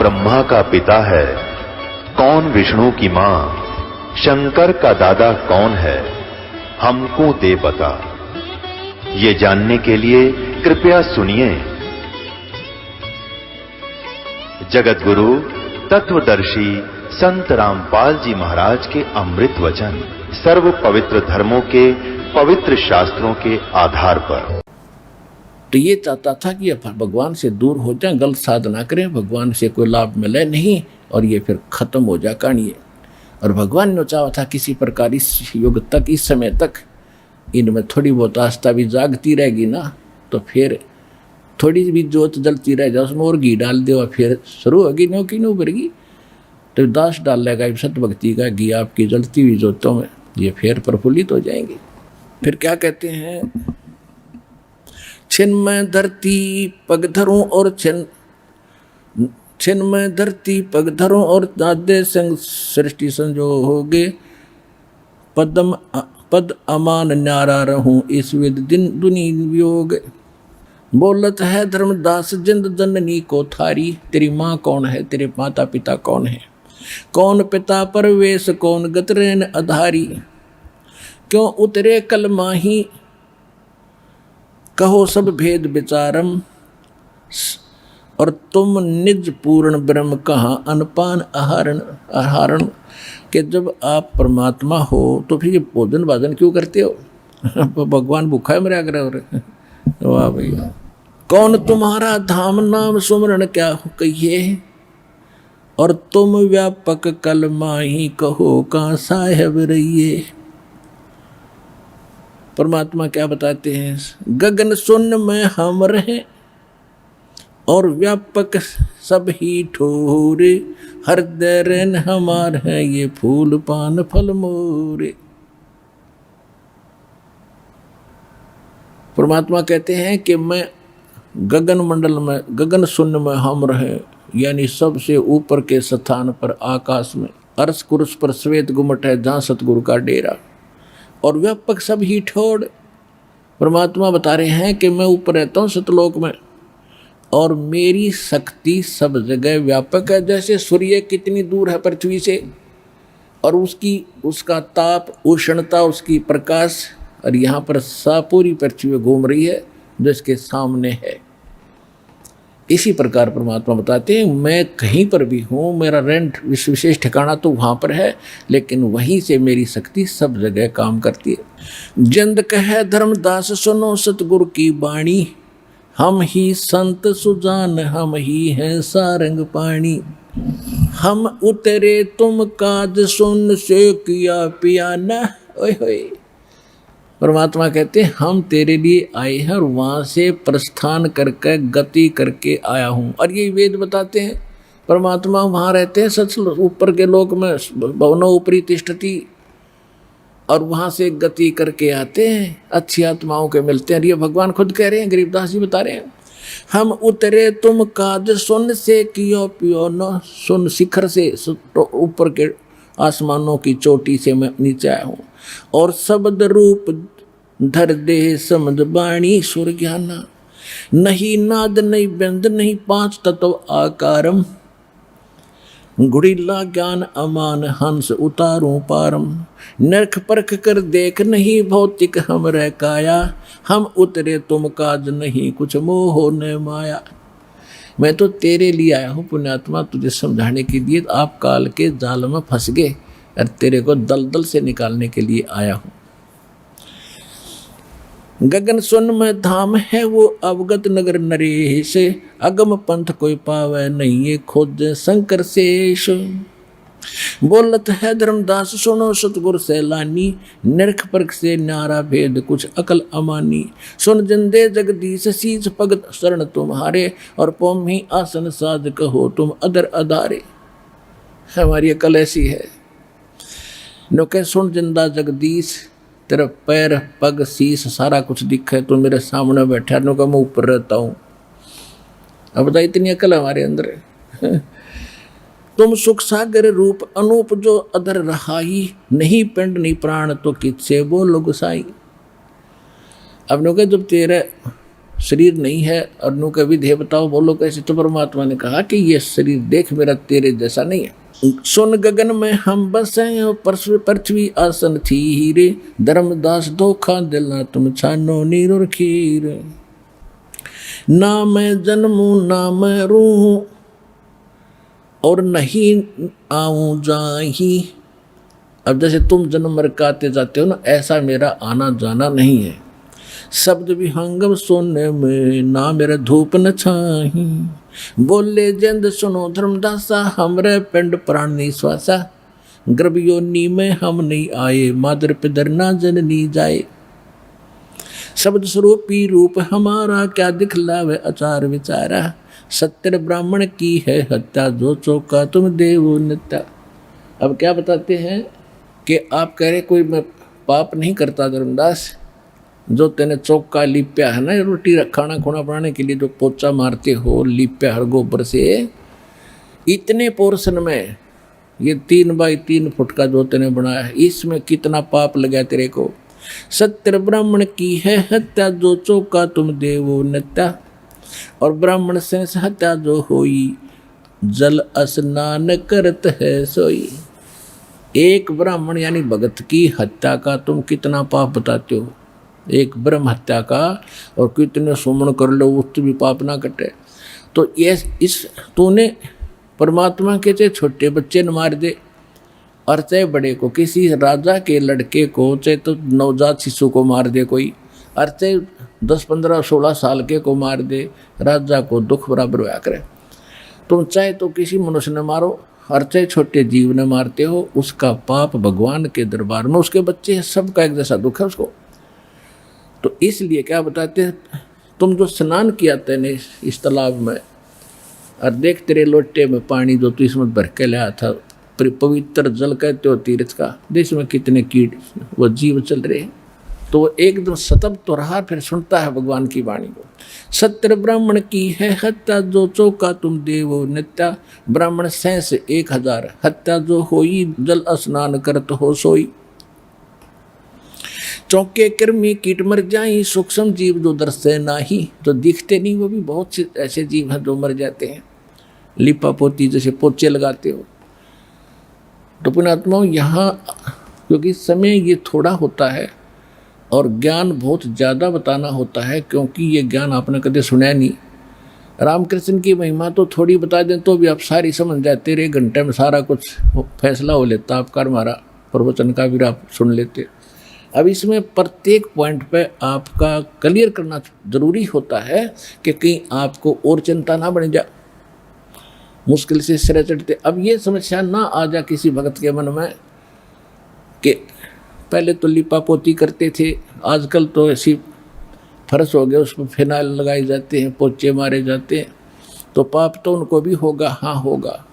ब्रह्मा का पिता है, कौन विष्णु की मां, शंकर का दादा कौन है, हमको दे बता। ये जानने के लिए कृपया सुनिए। जगत गुरु तत्वदर्शी संत रामपाल जी महाराज के अमृत वचन सर्व पवित्र धर्मों के पवित्र शास्त्रों के आधार पर। तो ये चाहता था कि भगवान से दूर हो जाए, गलत साधना करें, भगवान से कोई लाभ मिले नहीं और ये फिर खत्म हो जाए कहानी। और भगवान ने चाहा था किसी प्रकार इस युग तक, इस समय तक इनमें थोड़ी बहुत आस्था भी जागती रहेगी ना, तो फिर थोड़ी भी जोत जलती रह जाए, उसमें और घी डाल दो, फिर शुरू होगी नो की नो उभरेगी। तो दास डालेगा सत्य भक्ति का घी आपकी जलती हुई जोतों में, ये फिर प्रफुल्लित हो जाएंगे। फिर क्या कहते हैं, छिन में धरती पग धरूं और छिन में धरती पग धरूं और दादे संग सृष्टि संजोगे, पद अमान न्यारा रहूं इस विद दिन दुनी वियोग। बोलत है धर्मदास जिंद जननी को थारी, तेरी माँ कौन है, तेरे माता पिता कौन है, कौन पिता परवेश कौन गतरेन आधारी, क्यों उतरे कल माही कहो सब भेद विचारम, और तुम निज पूर्ण ब्रह्म कहाँ अनपान आहारण। कि जब आप परमात्मा हो तो फिर ये भोजन भाजन क्यों करते हो, भगवान भूखा है मेरे आग्रह। वाह भैया। कौन तुम्हारा धाम नाम सुमरण क्या कहिए, और तुम व्यापक कल माही कहो कहाँ साहेब रहिए। परमात्मा क्या बताते हैं, गगन सुन में हम रहे और व्यापक सब ही ठोरे, हृदय रैन हमार है ये फूल पान फल मोरे। परमात्मा कहते हैं कि मैं गगन मंडल में, गगन शून्य में हम रहे, यानी सबसे ऊपर के स्थान पर आकाश में, अर्श कुर्स पर श्वेत गुम्मट है जहाँ सतगुरु का डेरा, और व्यापक सब ही ठोड़। परमात्मा बता रहे हैं कि मैं ऊपर रहता हूँ सतलोक में और मेरी शक्ति सब जगह व्यापक है। जैसे सूर्य कितनी दूर है पृथ्वी से, और उसका ताप, उष्णता, उसकी प्रकाश, और यहाँ पर पूरी पृथ्वी घूम रही है जिसके सामने है। इसी प्रकार परमात्मा बताते हैं मैं कहीं पर भी हूँ, मेरा रेंट विशेष ठिकाना तो वहाँ पर है, लेकिन वहीं से मेरी शक्ति सब जगह काम करती है। जिंद कहे धर्मदास सुनो सतगुरु की बाणी, हम ही संत सुजान हम ही हैं सारंग पानी, हम उतरे तुम काज सुन से किया पियाना। ओए होए, परमात्मा कहते हैं हम तेरे लिए आए हैं और वहाँ से प्रस्थान करके गति करके आया हूँ। और ये वेद बताते हैं परमात्मा वहाँ रहते हैं सच ऊपर के लोक में, भवनो ऊपरी तिष्ठति, और वहाँ से गति करके आते हैं, अच्छी आत्माओं के मिलते हैं। ये भगवान खुद कह रहे हैं, गरीबदास जी बता रहे हैं, हम उतरे तुम काज सुन से कियो पियो न, सुन शिखर से, तो ऊपर के आसमानों की चोटी से मैं नीचे आया हूँ, और शब्द रूप धर दे समझ बाणी सुर ज्ञाना, नहीं नाद नहीं व्यंद नहीं पांच तत्व आकारम, गुड़िल्ला ज्ञान अमान हंस उतारूं पारम, नरख परख कर देख नहीं भौतिक हम रह काया, हम उतरे तुम काज नहीं कुछ मोह ने माया। मैं तो तेरे लिए आया हूँ पुण्यात्मा, तुझे समझाने के लिए। आप काल के जाल में फंस गए और तेरे को दलदल से निकालने के लिए आया हूँ। गगन सुन में धाम है वो अवगत नगर नरेश, अगम पंथ कोई पावे नहीं ये खोज शंकर शेष। बोलत है धर्मदास सुनो सतगुर सैलानी, निरख परख से न्यारा भेद कुछ अकल अमानी, सुन जिंदे जगदीश शीश भगत शरण तुम्हारे, और पोम ही आसन साध कहो तुम अदर अदारे। हमारी अकल ऐसी है, नो कह सुन जिंदा जगदीश, तेरा पैर पग शीश सारा कुछ दिखे, तो मेरे सामने बैठा, नो का मैं ऊपर रहता हूँ। अब बता, इतनी अकल हमारे अंदर है। तुम सुख सागर रूप अनूप जो अधर रहाई, नहीं पिंड नहीं प्राण तो किससे बोलो गुसाई। अब नो कह जब तेरे शरीर नहीं है और नु का विधेय बताओ बोलो कैसे। तो परमात्मा ने कहा कि ये शरीर देख मेरा तेरे जैसा नहीं है। सुन गगन में हम बसे पृथ्वी आसन थी हीरे, धर्मदास धोखा दिला तुम छानो नीर और खीर। ना मैं जन्मू ना मैं रूहूं और नहीं आऊं जाही। अब जैसे तुम जन्म मर के आते जाते हो ना, ऐसा मेरा आना जाना नहीं है। शब्द विहंगम सोने में ना मेरा धूप न छाही। बोले जंद सुनो धर्मदासा, हमरे पिंड प्राण निश्वासा। गर्भ योनि में हम नहीं आए, मादर पिदर ना जननी जाए। शब्द स्वरूपी रूप हमारा, क्या दिखलावे आचार विचारा। सत्य ब्राह्मण की है हत्या, जो चौका तुम देवो नित्या। अब क्या बताते हैं कि आप कह रहे कोई मैं पाप नहीं करता धर्मदास, जो तेने चौका लिप्या है ना, रोटी खाना खुना बनाने के लिए जो पोचा मारते हो लिप्या हर गोबर से, इतने पोर्शन में ये 3 बाई 3 फुट का जो तेने बनाया है, इसमें कितना पाप लगा तेरे को। सत्य ब्राह्मण की है हत्या, जो चौका तुम देवो नित्या। और ब्राह्मण से हत्या जो होई, जल स्नान करत है सोई। एक ब्राह्मण यानी भगत की हत्या का तुम कितना पाप बताते हो, एक ब्रह्म हत्या का, और कितने सुमन कर लो उससे भी पाप ना कटे। तो ये इस तूने परमात्मा के चाहे छोटे बच्चे न मार दे और चाहे बड़े को, किसी राजा के लड़के को, चाहे तो नवजात शिशु को मार दे कोई, और चाहे 10, 15, 16 साल के को मार दे, राजा को दुख बराबर होया करे। तुम चाहे तो किसी मनुष्य ने मारो और चाहे छोटे जीव ने मारते हो, उसका पाप भगवान के दरबार में, उसके बच्चे सबका एक जैसा दुख है उसको। तो इसलिए क्या बताते हैं, तुम जो स्नान किया तेने इस तालाब में, और देख तेरे लोटे में पानी जो तू इसमें भर के लाया था, पवित्र जल कहते हो तीर्थ का, देश में कितने कीट वो जीव चल रहे हैं। तो वो एकदम सतब तो रहा, फिर सुनता है भगवान की वाणी को। सत्य ब्राह्मण की है हत्या, जो चौका तुम देवो नित्या। ब्राह्मण 1,000 हत्या जो होई, जल स्नान करत हो सोई। चौके कृमि कीट मर जाई, सूक्ष्म जीव जो दर्शे नाही। जो दिखते नहीं वो भी बहुत से ऐसे जीव हैं जो मर जाते हैं। लिपा पोती जैसे पोचे लगाते हो। तो पुण्यात्माओं, यहाँ क्योंकि समय ये थोड़ा होता है और ज्ञान बहुत ज़्यादा बताना होता है, क्योंकि ये ज्ञान आपने कभी सुना नहीं। रामकृष्ण की महिमा तो थोड़ी बता दें तो भी आप सारी समझ जाते रहे, घंटे में सारा कुछ फैसला हो लेता आपका, हमारा प्रवचन का भी आप सुन लेते। अब इसमें प्रत्येक पॉइंट पे आपका क्लियर करना जरूरी होता है कि कहीं आपको और चिंता ना बन जाए, मुश्किल से सिरे चढ़ते। अब ये समस्या ना आ जाए किसी भक्त के मन में कि पहले तो लिपा पोती करते थे, आजकल तो ऐसी फर्श हो गया, उसमें फिनाइल लगाए जाते हैं, पोचे मारे जाते हैं, तो पाप तो उनको भी होगा। हाँ होगा,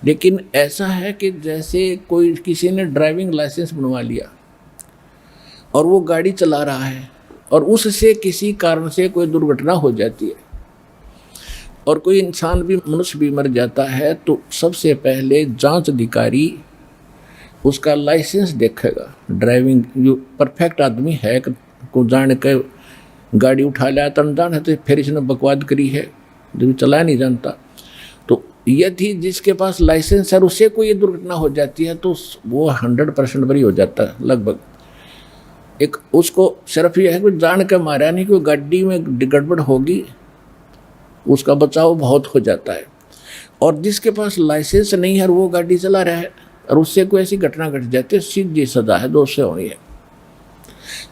लेकिन ऐसा है कि जैसे कोई किसी ने ड्राइविंग लाइसेंस बनवा लिया और वो गाड़ी चला रहा है और उससे किसी कारण से कोई दुर्घटना हो जाती है और कोई इंसान भी, मनुष्य भी मर जाता है, तो सबसे पहले जांच अधिकारी उसका लाइसेंस देखेगा। ड्राइविंग जो परफेक्ट आदमी है को जान के गाड़ी उठा लिया, अनजान है तो फिर इसने बकवाद करी है, जो चला नहीं जानता। तो यदि जिसके पास लाइसेंस है उससे कोई दुर्घटना हो जाती है तो वो 100% बरी हो जाता है लगभग। एक उसको सिर्फ यह है कि जान के मारा नहीं, कि गाड़ी में गड़बड़ होगी, उसका बचाव बहुत हो जाता है। और जिसके पास लाइसेंस नहीं है और वो गाड़ी चला रहा है और उससे कोई ऐसी घटना घट जाती है, सीधी सजा है, 2 से होनी है।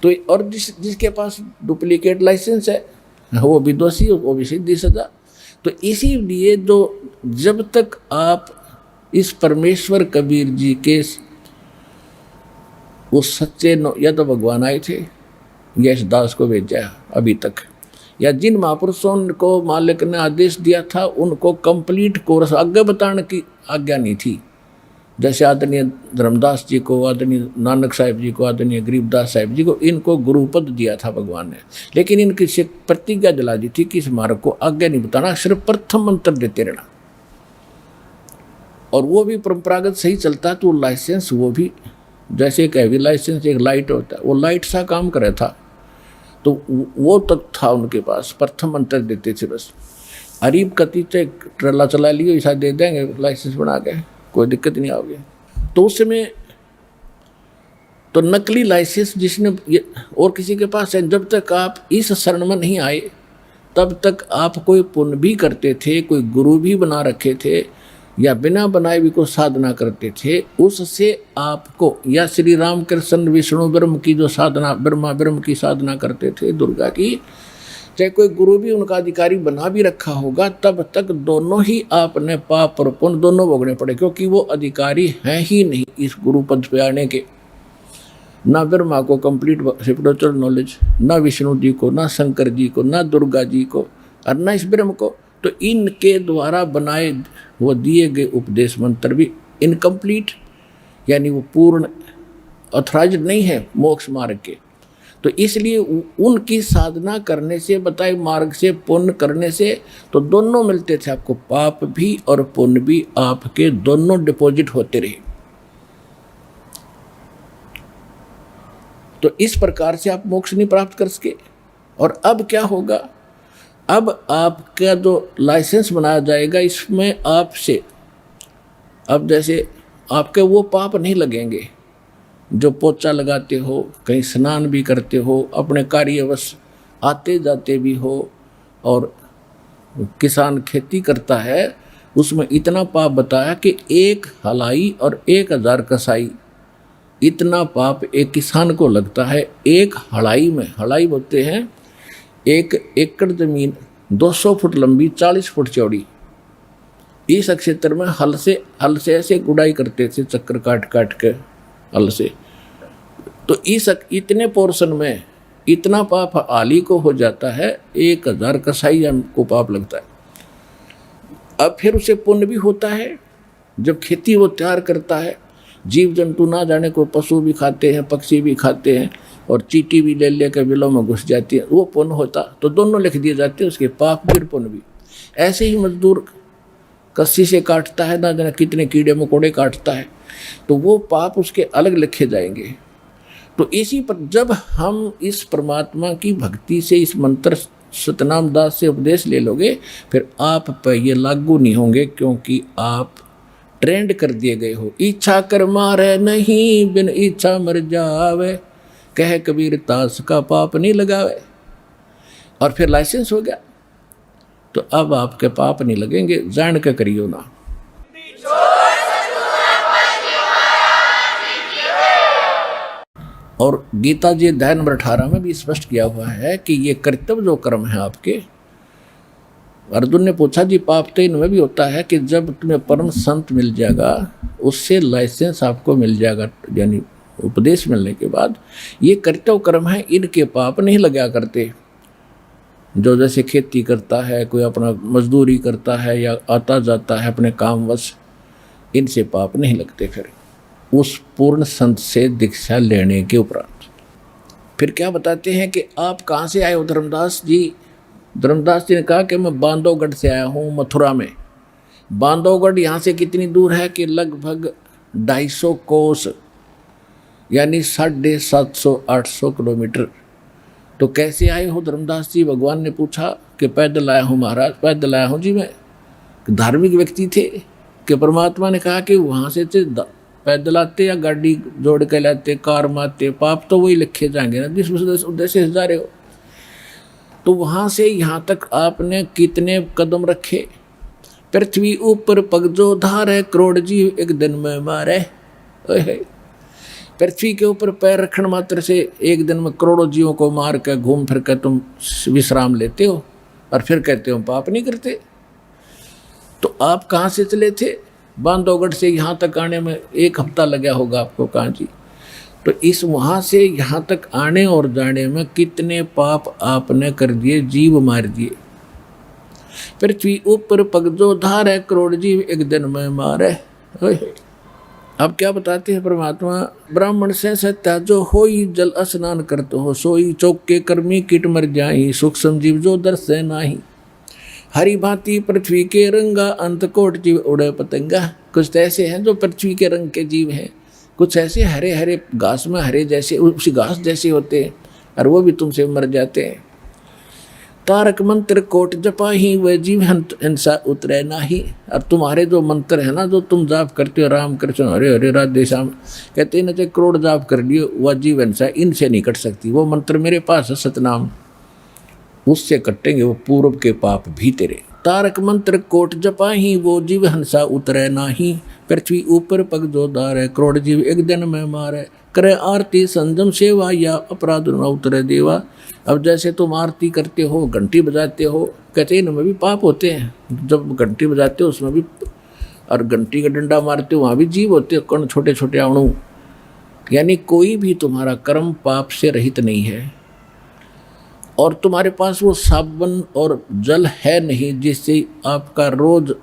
तो और जिसके पास डुप्लीकेट लाइसेंस है वो भी दोषी, वो भी सीधी सजा। तो इसीलिए जब तक आप इस परमेश्वर कबीर जी के वो सच्चे या तो भगवान आए थे, यशदास को भेजा अभी तक, या जिन महापुरुषों को मालिक ने आदेश दिया था उनको कंप्लीट कोर्स आगे बताने की आज्ञा नहीं थी। जैसे आदरणीय धर्मदास जी को, आदरणीय नानक साहिब जी को, आदरणीय गरीबदास साहिब जी को, इनको गुरुपद दिया था भगवान ने, लेकिन इनकी से प्रतिज्ञा दिला दी थी कि इस मार्ग को आगे नहीं बताना, सिर्फ प्रथम मंत्र देते रहना। और वो भी परंपरागत सही चलता, तो लाइसेंस वो भी जैसे एक हैवी लाइसेंस, एक लाइट होता है, वो लाइट सा काम करे था। तो वो तक था उनके पास, प्रथम मंत्र देते थे बस। अरीब कति से ट्रला चला लियो, ऐसा दे देंगे लाइसेंस बना के, कोई दिक्कत नहीं आओगे। तो उस समय तो नकली लाइसेंस जिसने और किसी के पास है, जब तक आप इस शरण में नहीं आए तब तक आप कोई पुण्य भी करते थे, कोई गुरु भी बना रखे थे, या बिना बनाए भी कोई साधना करते थे, उससे आपको, या श्री राम कृष्ण विष्णु ब्रह्म की जो साधना, ब्रह्मा ब्रह्म की साधना करते थे, दुर्गा की, चाहे कोई गुरु भी उनका अधिकारी बना भी रखा होगा, तब तक दोनों ही आपने पाप और पुण्य दोनों भोगने पड़े, क्योंकि वो अधिकारी हैं ही नहीं इस गुरु पद पे आने के। ना ब्रह्मा को कंप्लीट स्पिरिचुअल नॉलेज, ना विष्णु जी को, ना शंकर जी को, ना दुर्गा जी को, और ना इस ब्रह्म को। तो इनके द्वारा बनाए वो दिए गए उपदेश मंत्र भी इनकम्प्लीट, यानी वो पूर्ण ऑथराइज्ड नहीं है मोक्ष मार्ग के। तो इसलिए उनकी साधना करने से, बताए मार्ग से, पुण्य करने से तो दोनों मिलते थे आपको, पाप भी और पुण्य भी आपके दोनों डिपॉजिट होते रहे। तो इस प्रकार से आप मोक्ष नहीं प्राप्त कर सके। और अब क्या होगा, अब आपका जो लाइसेंस बनाया जाएगा, इसमें आपसे अब जैसे आपके वो पाप नहीं लगेंगे जो पोछा लगाते हो, कहीं स्नान भी करते हो, अपने कार्यवश आते जाते भी हो, और किसान खेती करता है, उसमें इतना पाप बताया कि 1 हलाई और 1000 कसाई, इतना पाप एक किसान को लगता है। 1 हलाई में, हलाई बोलते हैं 1 एकड़ जमीन 200 फुट लंबी, 40 फुट चौड़ी, इस क्षेत्र में हल से ऐसे गुड़ाई करते थे, चक्कर काट काट के हल से। तो इस इतने पोर्शन में इतना पाप आली को हो जाता है, 1000 कसाई को पाप लगता है। अब फिर उसे पुण्य भी होता है, जब खेती वो तैयार करता है, जीव जंतु ना जाने को, पशु भी खाते हैं, पक्षी भी खाते हैं, और चींटी भी ले लेकर बिलों में घुस जाती है, वो पुण्य होता। तो दोनों लिख दिए जाते हैं, उसके पाप भी और पुण्य भी। ऐसे ही मजदूर कस्सी से काटता है, ना जाने कितने कीड़े मकोड़े काटता है, तो वो पाप उसके अलग लिखे जाएंगे। तो इसी पर जब हम इस परमात्मा की भक्ति से इस मंत्र सतनाम दास से उपदेश ले लोगे, फिर आप पर ये लागू नहीं होंगे, क्योंकि आप ट्रेंड कर दिए गए हो। इच्छा कर मारे नहीं, बिन इच्छा मर जावे, कह कबीर तास का पाप नहीं लगावे। और फिर लाइसेंस हो गया, तो अब आपके पाप नहीं लगेंगे, जान के करियो ना। और गीता जी अध्याय नंबर 18 में भी स्पष्ट किया हुआ है कि ये कर्तव्य जो कर्म है आपके। अर्जुन ने पूछा जी पाप तो इनमें भी होता है कि जब तुम्हें परम संत मिल जाएगा, उससे लाइसेंस आपको मिल जाएगा, यानी उपदेश मिलने के बाद, ये कर्तव्य कर्म है, इनके पाप नहीं लगा करते। जो जैसे खेती करता है, कोई अपना मजदूरी करता है, या आता जाता है अपने कामवश, इनसे पाप नहीं लगते। फिर उस पूर्ण संत से दीक्षा लेने के उपरांत फिर क्या बताते हैं कि आप कहाँ से आए हो धर्मदास जी। धर्मदास जी ने कहा कि मैं बांधवगढ़ से आया हूँ, मथुरा में। बांधवगढ़ यहाँ से कितनी दूर है कि लगभग 250 कोस, यानी 750-800 किलोमीटर। तो कैसे आए हो धर्मदास जी? भगवान ने पूछा कि पैदल आया हूँ महाराज। पैदल आया हूँ जी मैं। धार्मिक व्यक्ति थे कि परमात्मा ने कहा कि वहाँ से पैदल आते या गाड़ी जोड़ के लाते, कार मारते, पाप तो वही लिखे जाएंगे ना जिस उद्देश्य से जा रहे हो। तो वहाँ से यहाँ तक आपने कितने कदम रखे? पृथ्वी ऊपर पग जो धारे, करोड़ जीव एक दिन में मारे। पृथ्वी के ऊपर पैर रखने मात्र से एक दिन में करोड़ों जीवों को मार कर घूम फिर कर तुम विश्राम लेते हो, और फिर कहते हो पाप नहीं करते। तो आप कहाँ से चले थे? बांधवगढ़ से यहाँ तक आने में 1 हफ्ता लगा होगा आपको, कहाँ जी। तो इस वहाँ से यहाँ तक आने और जाने में कितने पाप आपने कर दिए, जीव मार दिए। पृथ्वी ऊपर पग जो धारे, करोड़ जीव एक दिन में मारे। अब क्या बताते हैं परमात्मा? ब्राह्मण से सत्या जो होई, जल स्नान करते हो सोई, चौक के कर्मी कीट मर जाई, सूक्ष्म जीव जो दर से नाही, हरी भांति पृथ्वी के रंगा, अंत कोट जीव उड़े पतंगा। कुछ ऐसे हैं जो पृथ्वी के रंग के जीव हैं, कुछ ऐसे हरे हरे घास में हरे जैसे, उसी घास जैसे होते हैं, और वो भी तुमसे मर जाते हैं। तारक मंत्र कोट जपा ही वह जीव हिंसा उतरे नाही। और तुम्हारे जो मंत्र है ना, जो तुम जाप करते हो, राम कृष्ण हरे हरे राधे श्याम, कहते हैं चाहे करोड़ जाप कर लियो, वह जीव हिंसा इनसे नहीं कट सकती। वो मंत्र मेरे पास है सतनाम, उससे कटेंगे वो पूर्व के पाप भी तेरे। तारक मंत्र कोट जपा ही वो जीव हंसा उतरे नाही। पृथ्वी ऊपर पग जो दारे, करोड़ जीव एक दिन में मारे। करे आरती संजम सेवा या अपराध न उतरे देवा। अब जैसे तुम आरती करते हो, घंटी बजाते हो, कहते हैं इनमें भी पाप होते हैं। जब घंटी बजाते हो उसमें भी, और घंटी का डंडा मारते हो वहाँ भी जीव होते हो, कण छोटे छोटे अणु। यानी कोई भी तुम्हारा कर्म पाप से रहित नहीं है। और तुम्हारे पास वो साबुन और जल है नहीं जिससे आपका रोज,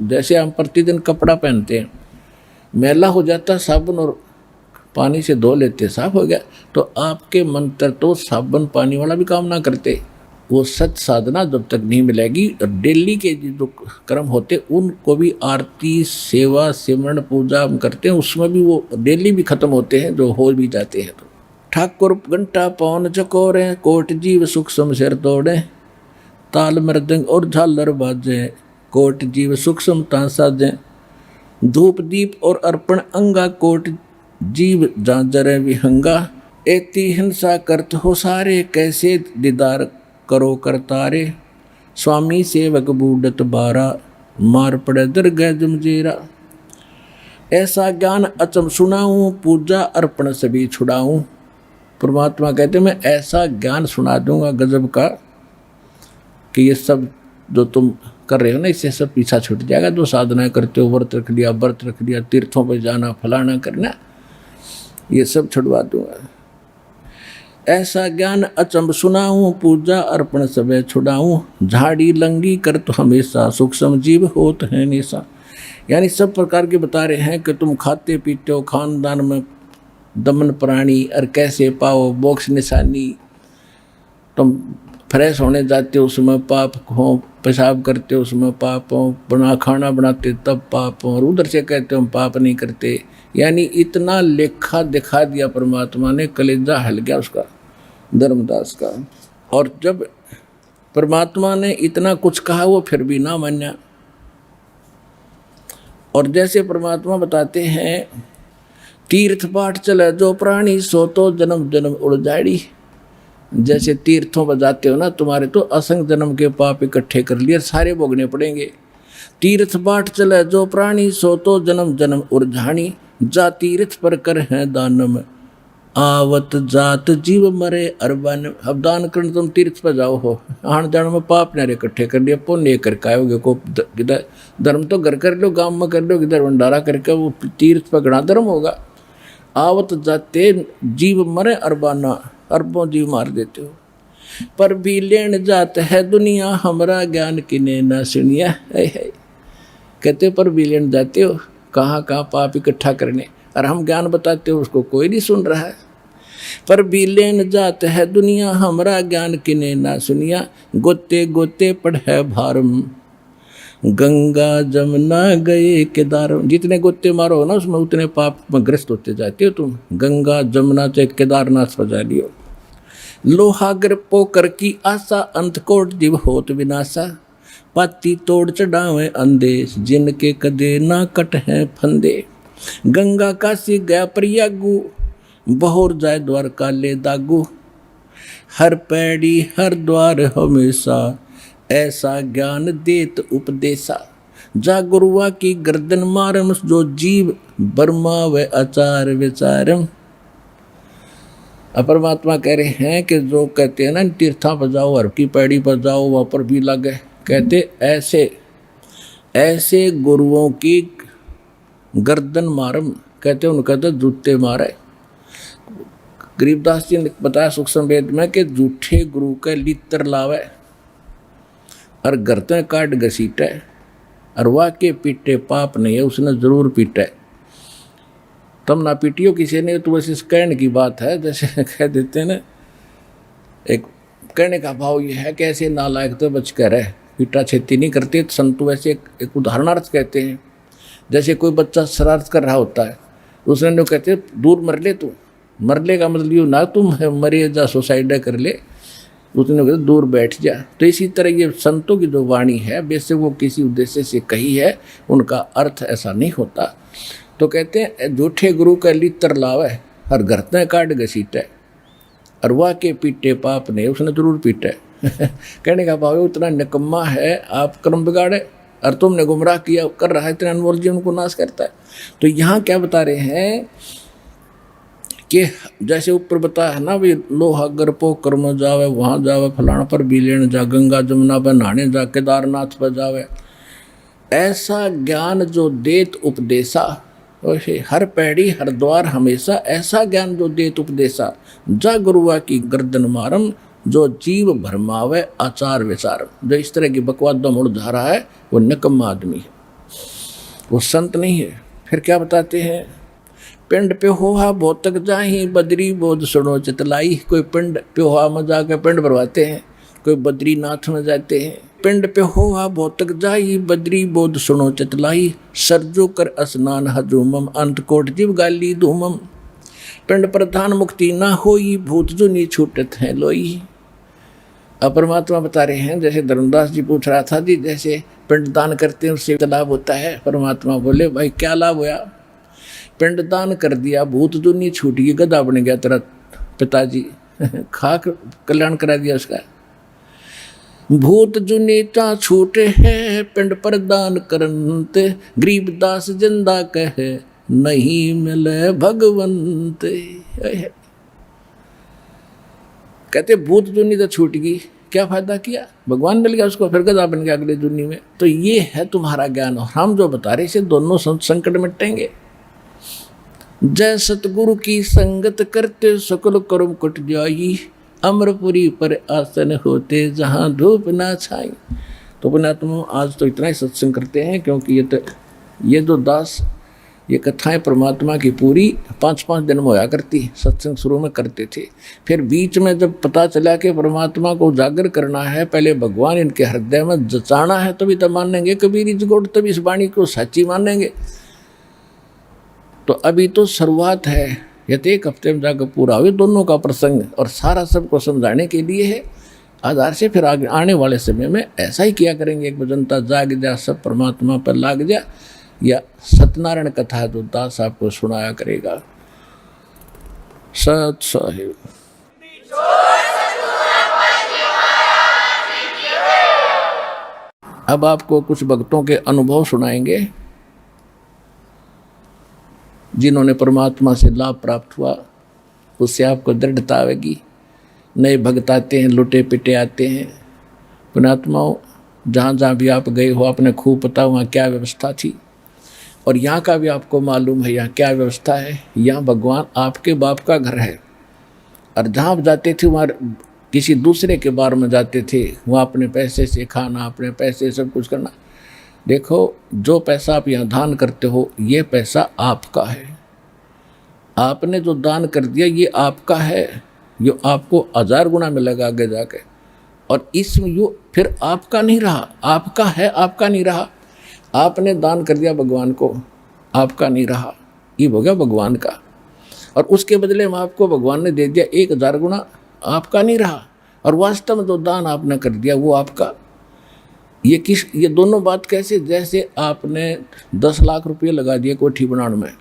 जैसे हम प्रतिदिन कपड़ा पहनते हैं, मैला हो जाता, साबुन और पानी से धो लेते, साफ हो गया। तो आपके मंत्र तो साबुन पानी वाला भी काम ना करते। वो सच साधना जब तक नहीं मिलेगी, और डेली के जो कर्म होते उनको भी आरती सेवा सिमरण पूजा हम करते हैं, उसमें भी वो डेली भी खत्म होते हैं जो हो भी जाते हैं। तो ठाकुर घंटा पौन चकोरे, कोट जीव सुख सिर तोड़े। ताल मृदंग और झालर बाजे, कोट जीव सूक्ष्म तांसा दे। धूप दीप और अर्पण अंगा, कोट जीव जाजरे विहंगा। एती हिंसा करत हो सारे, कैसे दीदार करो करतारे। स्वामी सेवक बूढ़त बारा, मार पड़े दरगह जमजेरा। ऐसा ज्ञान अचम सुनाऊं, पूजा अर्पण सभी छुड़ाऊं। परमात्मा कहते मैं ऐसा ज्ञान सुना दूंगा गजब का कि ये सब जो तुम कर रहे हो ना, इससे सब पीछा छूट जाएगा। जो साधना करते हो, व्रत रख लिया, तीर्थों पर जाना, फलाना करना, ये सब छुड़वा दूंगा। ऐसा ज्ञान अचंब सुनाऊं, पूजा अर्पण सबे छुड़ाऊं। झाड़ी लंगी कर तो हमेशा, सूक्ष्म जीव होत है निशा। यानी सब प्रकार के बता रहे हैं कि तुम खाते पीते हो, खानदान में दमन प्राणी, और कैसे पाओ मोक्ष निशानी। तुम फ्रेश होने जाते हो उसमें पाप हो, पेशाब करते हो उसमें पाप हो, बना खाना बनाते तब पाप हो, और उधर से कहते हो हम पाप नहीं करते। यानी इतना लेखा दिखा दिया परमात्मा ने, कलेजा हिल गया उसका, धर्मदास का। और जब परमात्मा ने इतना कुछ कहा वो फिर भी ना मान्या। और जैसे परमात्मा बताते हैं, तीर्थ पाठ चले जो प्राणी, सो तो जन्म जन्म उड़ जाड़ी। जैसे तीर्थों पर जाते हो ना, तुम्हारे तो असंग जन्म के पाप इकट्ठे कर लिए, सारे भोगने पड़ेंगे। तीर्थ पाठ चले जो प्राणी, सो तो जन्म जन्म उर्झाणी। जा तीर्थ पर कर है दानम, आवत जात जीव मरे अरबन। अब दान करने तुम तीर्थ पर जाओ हो, आन जान में पाप नारे इकट्ठे कर लिए, पुण्य कर कायोगे को। धर्म तो घर कर लो, गांव में कर लो, किधर भंडारा करके, वो तीर्थ पर घना धर्म होगा। आवत जाते जीव मरे अरबाना, अरबों जीव मार देते हो। पर भी लेन जात है दुनिया, हमारा ज्ञान किने ना सुनिया। कहते पर भी लेन जाते हो, कहाँ कहाँ पाप इकट्ठा करने, और हम ज्ञान बताते हो उसको कोई नहीं सुन रहा है। पर भी लेन जात है दुनिया, हमारा ज्ञान किने ना सुनिया। गोते गोते पढ़े भारम, गंगा जमुना गए केदार। जितने गोते मारो ना उसमें उतने पाप में ग्रस्त होते जाते हो तुम। गंगा जमुना चाहे केदारनाथ बजा लियो। लोहागर पोकर की आशा, अंतकोट जीव होत विनाशा। पाती तोड़ चढ़ावे अंदेश, जिनके कदे ना कट है फंदे। गंगा काशी गया प्रयागु, बहोर जाए द्वारका ले दागू। हर पैड़ी हर द्वार हमेशा, ऐसा ज्ञान देत उपदेशा। जा गुरुआ की गर्दन मारम, जो जीव बर्मा व आचार विचारम। परमात्मा कह रहे हैं कि जो कहते हैं ना तीर्था पर जाओ, हर की पैड़ी पर जाओ, वहाँ पर भी लगे, कहते ऐसे ऐसे गुरुओं की गर्दन मारम, कहते उनको कहते जूते मारे। गरीबदास जी ने बताया सूक्ष्म वेद में कि झूठे गुरु के लित्र लावे और गर्दन काट घसीटे, और वाके पीटे पाप नहीं है, उसने जरूर पीटे। तब ना पीटियो किसी ने, तो बस इस कहने की बात है। जैसे कह देते हैं ना, एक कहने का भाव ये है कि ऐसे नालायक तो बच कर है, पीटा छेती नहीं करते संतु। वैसे एक उदाहरणार्थ कहते हैं, जैसे कोई बच्चा शरारत कर रहा होता है, दूसरे लोग कहते हैं दूर मर ले तू, मरले का मतलब ये ना तुम मरे जा सुसाइड कर ले, उसने कहा दूर बैठ जा। तो इसी तरह ये संतों की जो वाणी है बेशक वो किसी उद्देश्य से कही है, उनका अर्थ ऐसा नहीं होता। तो कहते हैं झूठे गुरु का लित्र लावे हर घरते काट घसीटे, और वाह के पीटे पाप ने, उसने जरूर पीटे। कहने का भाव उतना निकम्मा है, आप कर्म बिगाड़े और तुमने गुमराह किया कर रहा है, इतना अनमोल जीवन को नाश करता है। तो यहाँ क्या बता रहे हैं कि जैसे ऊपर बताया है ना, भाई लोहा अगर पोकर में जावे वहाँ जावे, फलाना पर भी लेने जा, गंगा जमुना पर नहाने जा, केदारनाथ पर जावे, ऐसा ज्ञान जो देत उपदेशा, वैसे हर पैड़ी हर द्वार हमेशा, ऐसा ज्ञान जो देत उपदेशा, जा गुरुआ की गर्दन मारम, जो जीव भरमावे आचार विचार। जो इस तरह की बकवाद मुड़ जा रहा है वो निकम्मा आदमी है, वो संत नहीं है। फिर क्या बताते हैं, पिंड प्योहा भौतक जाही बद्री बोध सुनो चितलाई। कोई पिंड प्योहा में जाकर पिंड भरवाते हैं, कोई बद्रीनाथ में जाते हैं। पिंड प्योहा भौतक जाही बद्री बोध सुनो चितलाई, सरजो कर स्नान हजूमम अंतकोट जीव गाली धूमम। पिंड प्रधान मुक्ति ना होई भूत जुनी छूटत है लोई। अब परमात्मा बता रहे हैं, जैसे धर्मदास जी पूछ रहा था जी, जैसे पिंड दान करते हैं उससे लाभ होता है। परमात्मा बोले भाई क्या लाभ हुआ, पिंड दान कर दिया, भूत जुनी छूट गई, गधा बन गया तेरा पिताजी, खाक कल्याण करा दिया उसका। भूत जुनीता छूटे है पिंड पर दान करंत, गरीबदास जिंदा कहे नहीं मिले भगवंत। कहते भूत जुनी तो छूट गई, क्या फायदा किया, भगवान मिल गया उसको, फिर गधा बन गया अगले जुनी में। तो ये है तुम्हारा ज्ञान, और हम जो बता रहे से दोनों संकट मिटेंगे। जय सतगुरु की संगत करते सकल कर्म कट जाई, अमरपुरी पर आसन होते जहाँ धूप ना छाई। तो पुण्यात्मा आज तो इतना ही सत्संग करते हैं, क्योंकि ये जो दास ये कथाएं परमात्मा की पूरी 5-5 दिन में होया करती। सत्संग शुरू में करते थे, फिर बीच में जब पता चला कि परमात्मा को उजागर करना है, पहले भगवान इनके हृदय में जचाना है, तभी तो मानेंगे कबीर जगोड़, तभी इस वाणी को सच्ची मानेंगे। तो अभी तो शुरुआत है, यह तो 1 हफ्ते में जाकर पूरा हुए दोनों का प्रसंग, और सारा सबको समझाने के लिए है आधार से। फिर आगे आने वाले समय में ऐसा ही किया करेंगे, एक जनता जाग जा, सब परमात्मा पर लाग जा, या सत्यनारायण कथा जो दास आपको सुनाया करेगा। सत साहिब। अब आपको कुछ भक्तों के अनुभव सुनाएंगे जिन्होंने परमात्मा से लाभ प्राप्त हुआ, उससे आपको दृढ़ता आएगी। नए भक्त आते हैं, लुटे पिटे आते हैं। पुण्यात्माओं, जहाँ जहाँ भी आप गए हो, आपने खूब पता वहाँ क्या व्यवस्था थी, और यहाँ का भी आपको मालूम है यहाँ क्या व्यवस्था है। यहाँ भगवान आपके बाप का घर है, और जहाँ आप जाते थे वहाँ किसी दूसरे के बार में जाते थे, वहाँ अपने पैसे से खाना, अपने पैसे सब कुछ करना। देखो, जो पैसा आप यहाँ दान करते हो ये पैसा आपका है। आपने जो दान कर दिया ये आपका है, ये आपको 1000 गुना मिलेगा आगे जाके। और इसमें यो फिर आपका नहीं रहा, आपका है, आपका नहीं रहा। आपने दान कर दिया भगवान को, आपका नहीं रहा, ये हो गया भगवान का। और उसके बदले में आपको भगवान ने दे दिया 1000 गुना, आपका नहीं रहा। और वास्तव में जो दान आपने कर दिया वो आपका। ये दोनों बात कैसे, जैसे आपने 10 लाख रुपये लगा दिए कोठी बनाने में,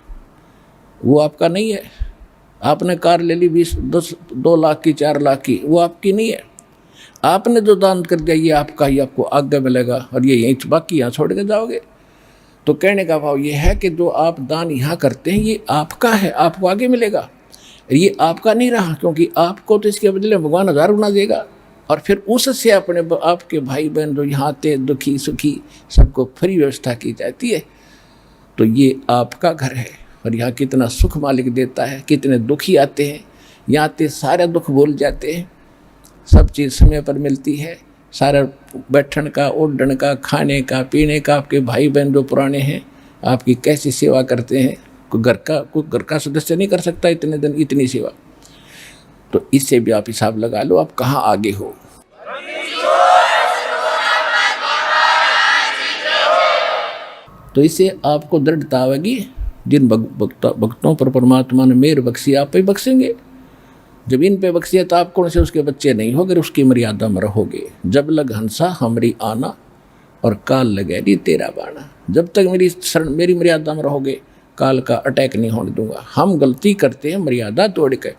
वो आपका नहीं है। आपने कार ले ली 2 लाख की, 4 लाख की, वो आपकी नहीं है। आपने जो दान कर दिया ये आपका ही, आपको आगे मिलेगा, और ये यहीं बाकी यहाँ छोड़ के जाओगे। तो कहने का भाव ये है कि जो आप दान यहाँ करते हैं ये आपका है, आपको आगे मिलेगा। ये आपका नहीं रहा, क्योंकि आपको तो इसके बदले भगवान 1000 गुना देगा। और फिर उससे अपने आपके भाई बहन जो यहाँ आते दुखी सुखी सबको फ्री व्यवस्था की जाती है। तो ये आपका घर है, और यहाँ कितना सुख मालिक देता है। कितने दुखी आते हैं, यहाँ आते सारे दुख भूल जाते हैं, सब चीज़ समय पर मिलती है। सारा बैठन का, ओढ़न का, खाने का, पीने का। आपके भाई बहन जो पुराने हैं आपकी कैसी सेवा करते हैं, कोई घर का सदस्य नहीं कर सकता इतने दिन इतनी सेवा। तो इससे भी आप हिसाब लगा लो आप कहाँ आगे हो। तो इससे आपको दृढ़ता आएगी, जिन भक्तों पर परमात्मा ने मेहर बख्शी आप पे बख्शेंगे। जब इन पे बख्शिए तो आप कौन से उसके बच्चे नहीं हो, अगर उसकी मर्यादा में रहोगे। जब लग हंसा हमरी आना और काल लगे री तेरा बाना। जब तक मेरी मर्यादा में रहोगे काल का अटैक नहीं होने दूंगा। हम गलती करते हैं मर्यादा तोड़ के,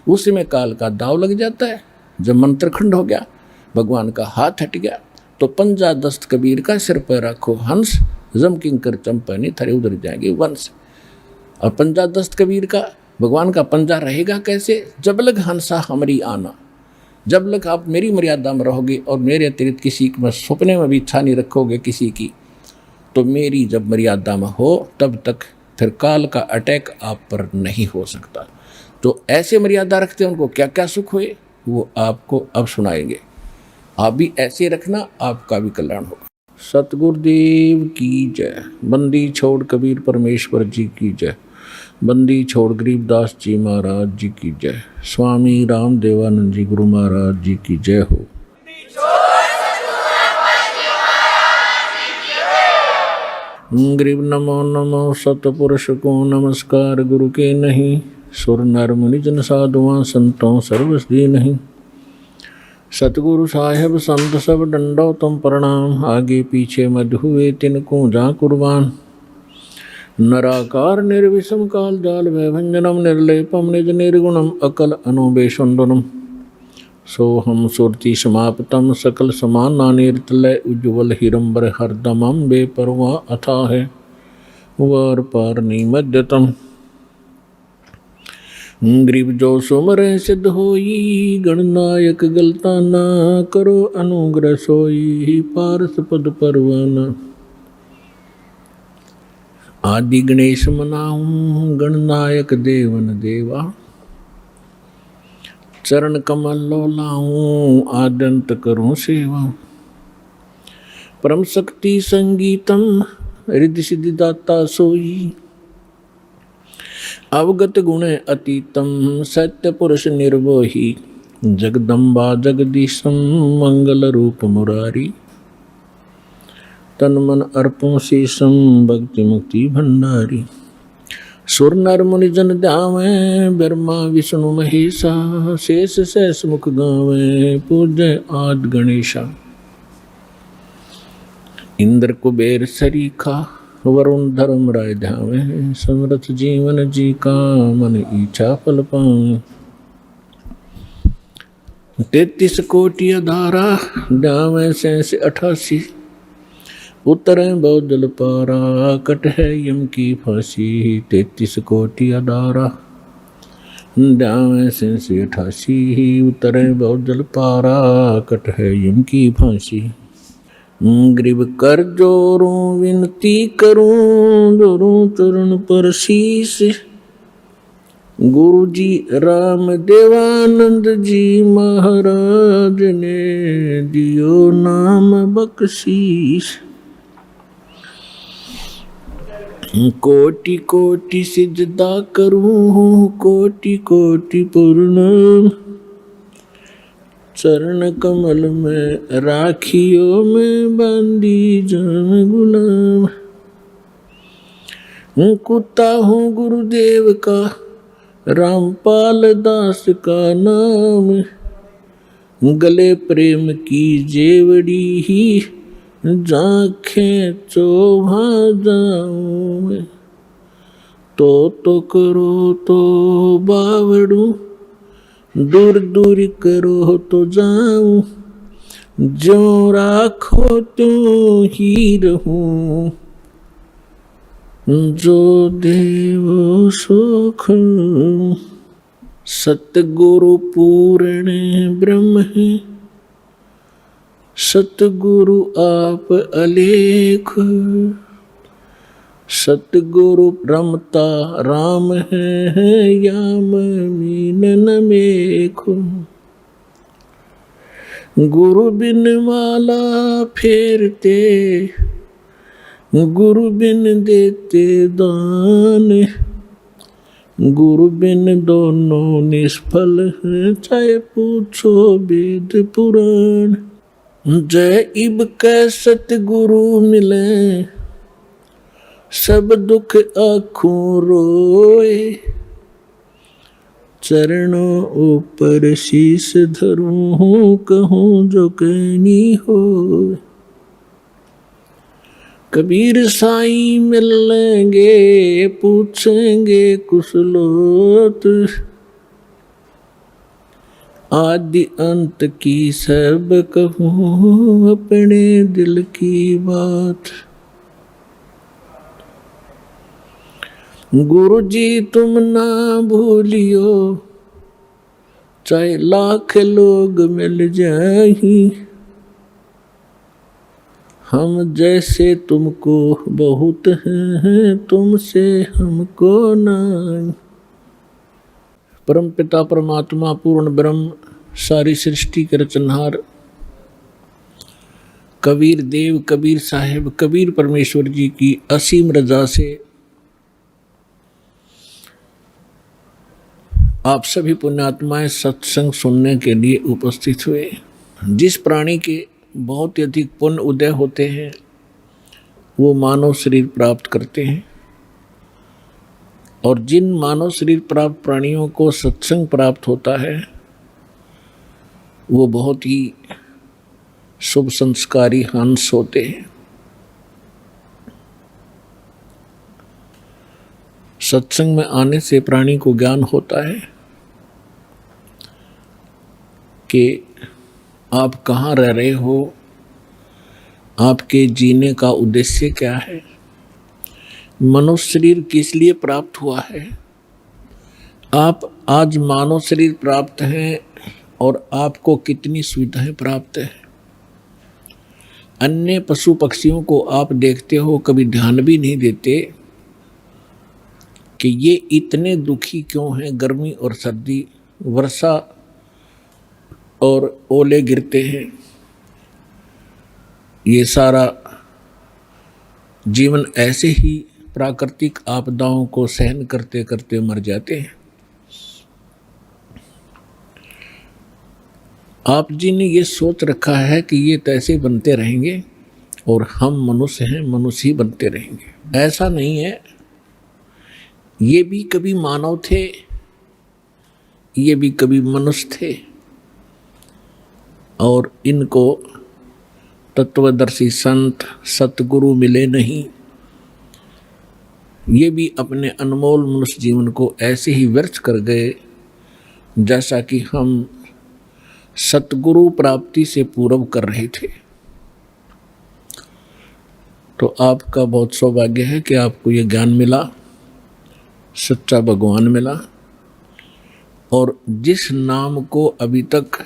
उसमें काल का दाव लग जाता है। जब मंत्र खंड हो गया, भगवान का हाथ हट गया, तो पंजा दस्त कबीर का सिर पर रखो हंस, जम किंकर चंपनी थरे उधर जाएंगे वंश। और पंजा दस्त कबीर का भगवान का पंजा रहेगा कैसे? जब लग हंसा हमारी आना, जब लग आप मेरी मर्यादा में रहोगे और मेरे अतिरिक्त किसी में सपने में भी इच्छा नहीं रखोगे किसी की, तो मेरी जब मर्यादा में हो तब तक फिर काल का अटैक आप पर नहीं हो सकता। तो ऐसे मर्यादा रखते हैं उनको क्या क्या सुख हुए वो आपको अब सुनाएंगे। आप भी ऐसे रखना, आपका भी कल्याण होगा। सतगुरुदेव की जय। बंदी छोड़ कबीर परमेश्वर जी की जय। बंदी छोड़ गरीबदास जी महाराज जी की जय। स्वामी राम देवानंद जी गुरु महाराज जी की जय हो। गरीब नमो नमो सतपुरुष को नमस्कार गुरु के नहीं। सुर नर मुनि जन साधुआं संतों सर्वसदी नहीं। सतगुरु साहेब संत सब डंडो तुम प्रणाम। आगे पीछे मध हुए तिनको जा कुर्बान। नराकार निर्विषम काल जाल वैभंजनम निर्लेपम निज निर्गुणम अकल अनुबेशुंदनम। सोहम सुरति समाप्तम सकल समाना निर्तलय उज्ज्वल हिरंबर हरदमम बेपरवा अथा है वार पार निमध्यतम। गरीब जो सुमर सिद्ध होई गणनायक गलता ना करो अनुग्रह सोई पारस पद परवाना। आदि गणेश मनाऊं गणनायक देवन देवा। चरण कमल लो लाऊं आद्यंत करूं सेवा। परम शक्ति संगीतम रिद्धि सिद्धि दाता सोई। अवगत गुण अतीतम सत्य पुरुष निर्वोही। जगदम्बा जगदीशम मंगल रूप मुरारी। तन मन अर्पों शीशम भक्ति मुक्ति भंडारी। सुर नर मुनि जन ध्यावे ब्रह्मा विष्णु महेशा। शेष सहस मुख गावे पूज्य आदि गणेशा। इंद्र कुबेर सरीखा वरुण धर्म राय ध्यावे। समृत जीवन जी का मन इच्छा फल पावे। 33 कोटि अधारा ध्यावे 88। उतरे बहुत जल पारा कट है यम की फांसी। 33 कोटि अधारा ध्यावे 88। उतरे बहुत जल पारा कट है यम की फांसी। गरीब कर जोरूं विनती करूं जोरूं चरण पर शीस। गुरु जी राम देवानंद जी महाराज ने दियो नाम बख्शीश। कोटि कोटि सिजदा करूं कोटि कोटि प्रणाम। चरण कमल में राखियो में बंदी जान गुलाम। कुत्ता हूँ गुरुदेव का रामपाल दास का नाम। गले प्रेम की जेवड़ी ही जाखें चोभा जाऊं। तो करो तो बावड़ू दूर दूर करो तो जाऊं। जो राखो तो ही रहूं। जो देवो सुख। सतगुरु पूर्ण ब्रह्म है। सतगुरु आप अलेख। सतगुरु रमता राम है याम मीन न मेखो। गुरु बिन माला फेरते गुरु बिन देते दान। गुरु बिन दोनों निष्फल हैं चाहे पूछो वेद पुराण। जय इब कै सतगुरु मिले सब दुख आँखों रोए, चरणों ऊपर शीश धरूं, कहूँ जो कहनी हो। कबीर साईं मिलेंगे, पूछेंगे कुशलोत, आदि अंत की सब कहूँ अपने दिल की बात। गुरु जी तुम ना भूलियो, चाहे लाख लोग मिल जाएं, हम जैसे तुमको बहुत हैं, तुमसे हमको नहीं। परम पिता परमात्मा पूर्ण ब्रह्म सारी सृष्टि के रचनहार कबीर देव, कबीर साहिब, कबीर परमेश्वर जी की असीम रजा से आप सभी पुण्यात्माएं सत्संग सुनने के लिए उपस्थित हुए। जिस प्राणी के बहुत ही अधिक पुण्य उदय होते हैं वो मानव शरीर प्राप्त करते हैं, और जिन मानव शरीर प्राप्त प्राणियों को सत्संग प्राप्त होता है वो बहुत ही शुभ संस्कारी हंस होते हैं। सत्संग में आने से प्राणी को ज्ञान होता है कि आप कहाँ रह रहे हो, आपके जीने का उद्देश्य क्या है, मनुष्य शरीर किस लिए प्राप्त हुआ है। आप आज मानव शरीर प्राप्त हैं और आपको कितनी सुविधाएं प्राप्त है। अन्य पशु पक्षियों को आप देखते हो, कभी ध्यान भी नहीं देते कि ये इतने दुखी क्यों हैं। गर्मी और सर्दी, वर्षा और ओले गिरते हैं, ये सारा जीवन ऐसे ही प्राकृतिक आपदाओं को सहन करते करते मर जाते हैं। आप जी ने ये सोच रखा है कि ये तो ऐसे बनते रहेंगे और हम मनुष्य हैं, मनुष्य ही बनते रहेंगे। ऐसा नहीं है। ये भी कभी मानव थे, ये भी कभी मनुष्य थे, और इनको तत्वदर्शी संत सतगुरु मिले नहीं। ये भी अपने अनमोल मनुष्य जीवन को ऐसे ही व्यर्थ कर गए जैसा कि हम सतगुरु प्राप्ति से पूर्व कर रहे थे। तो आपका बहुत सौभाग्य है कि आपको ये ज्ञान मिला, सच्चा भगवान मिला, और जिस नाम को अभी तक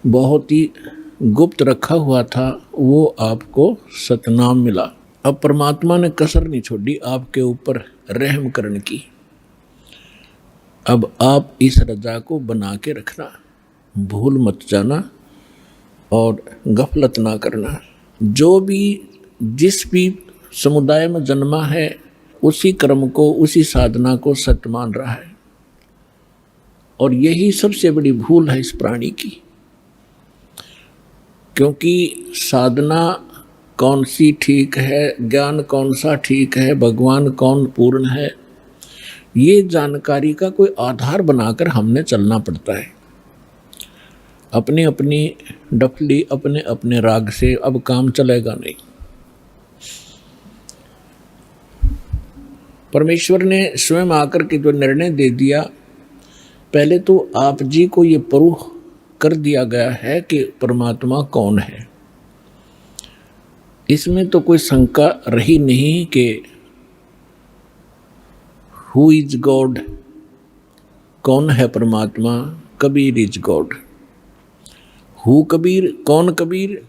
बहुत ही गुप्त रखा हुआ था वो आपको सतनाम मिला। अब परमात्मा ने कसर नहीं छोड़ी आपके ऊपर रहम करने की। अब आप इस रजा को बना के रखना, भूल मत जाना और गफलत ना करना। जो भी जिस भी समुदाय में जन्मा है उसी कर्म को, उसी साधना को सत्य मान रहा है, और यही सबसे बड़ी भूल है इस प्राणी की। क्योंकि साधना कौन सी ठीक है, ज्ञान कौन सा ठीक है, भगवान कौन पूर्ण है, ये जानकारी का कोई आधार बनाकर हमने चलना पड़ता है। अपनी अपनी डफली, अपने अपने राग से अब काम चलेगा नहीं। परमेश्वर ने स्वयं आकर के जो निर्णय दे दिया, पहले तो आप जी को ये प्रूफ कर दिया गया है कि परमात्मा कौन है। इसमें तो कोई शंका रही नहीं कि हु इज गॉड, कौन है परमात्मा। Kabir is God. Who Kabir, कौन कबीर।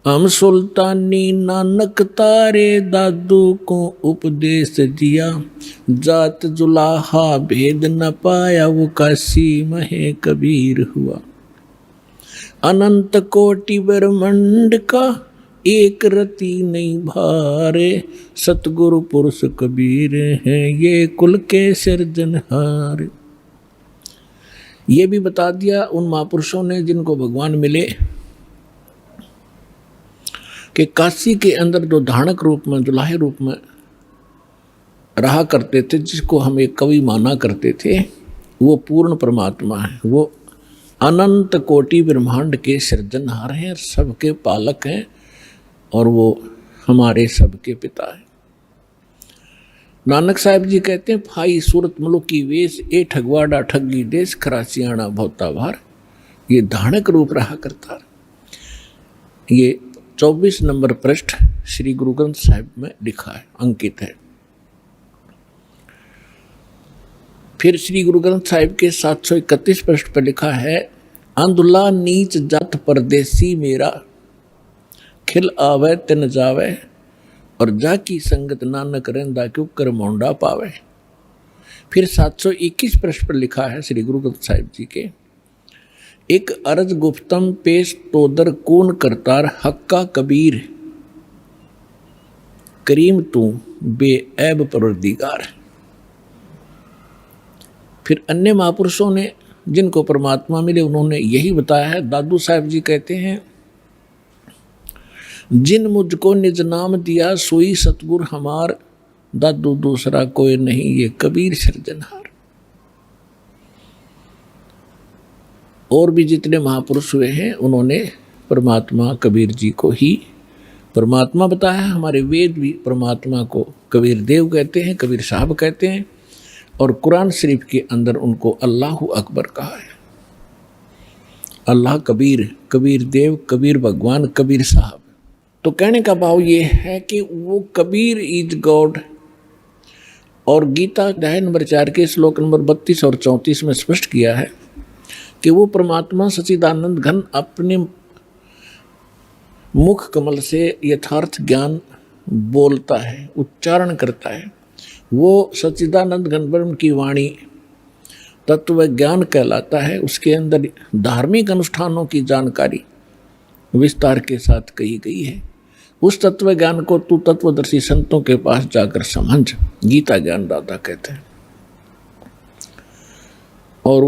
हम सुल्तानी नानक तारे दादू को उपदेश दिया, जात जुलाहा भेद न पाया, वो काशी महे कबीर हुआ। अनंत कोटि ब्रह्मांड का एक रति नहीं भारे, सतगुरु पुरुष कबीर हैं ये कुल के सिरजनहार। ये भी बता दिया उन महापुरुषों ने जिनको भगवान मिले कि काशी के अंदर जो धानक रूप में, दुल्हे रूप में रहा करते थे, जिसको हम एक कवि माना करते थे, वो पूर्ण परमात्मा है। वो अनंत कोटि ब्रह्मांड के सृजनहार हैं, सबके पालक हैं, और वो हमारे सबके पिता हैं। नानक साहब जी कहते हैं, फाई सूरत मलुकी वेश, ए ठगवाड़ा ठगी देश, खरासियाणा भौता भार। ये धानक रूप रहा करता। ये 24 नंबर पृष्ठ श्री गुरु ग्रंथ साहिब में लिखा है, अंकित है। फिर श्री गुरु ग्रंथ साहिब के 731 पृष्ठ पर लिखा है, अंधुला नीच जात परदेसी मेरा, खिल आवे तिन जावे, और जाकी संगत नानक रहंदा क्यों कर मोंडा पावे। फिर 721 पृष्ठ पर लिखा है श्री गुरु ग्रंथ साहिब जी के, एक अर्ज गुप्तम पेश तोदर कौन करतार, हक्का कबीर करीम तू बेऐब परवरदिगार। फिर अन्य महापुरुषों ने जिनको परमात्मा मिले, उन्होंने यही बताया है। दादू साहब जी कहते हैं, जिन मुझको निज नाम दिया, सोई सतगुर हमार, दादू दूसरा कोई नहीं, ये कबीर सृजनहार। और भी जितने महापुरुष हुए हैं, उन्होंने परमात्मा कबीर जी को ही परमात्मा बताया। हमारे वेद भी परमात्मा को कबीर देव कहते हैं, कबीर साहब कहते हैं, और कुरान शरीफ के अंदर उनको अल्लाहु अकबर कहा है। अल्लाह कबीर, कबीर देव, कबीर भगवान, कबीर साहब। तो कहने का भाव ये है कि वो कबीर इज गॉड। और गीता अध्याय नंबर 4 के श्लोक नंबर 32 और 34 में स्पष्ट किया है कि वो परमात्मा सच्चिदानंद घन अपने मुख कमल से यथार्थ ज्ञान बोलता है, उच्चारण करता है। वो सच्चिदानंद घन ब्रह्म की वाणी तत्व ज्ञान कहलाता है। उसके अंदर धार्मिक अनुष्ठानों की जानकारी विस्तार के साथ कही गई है। उस तत्व ज्ञान को तू तत्वदर्शी संतों के पास जाकर समझ, गीता ज्ञान दाता कहते हैं। और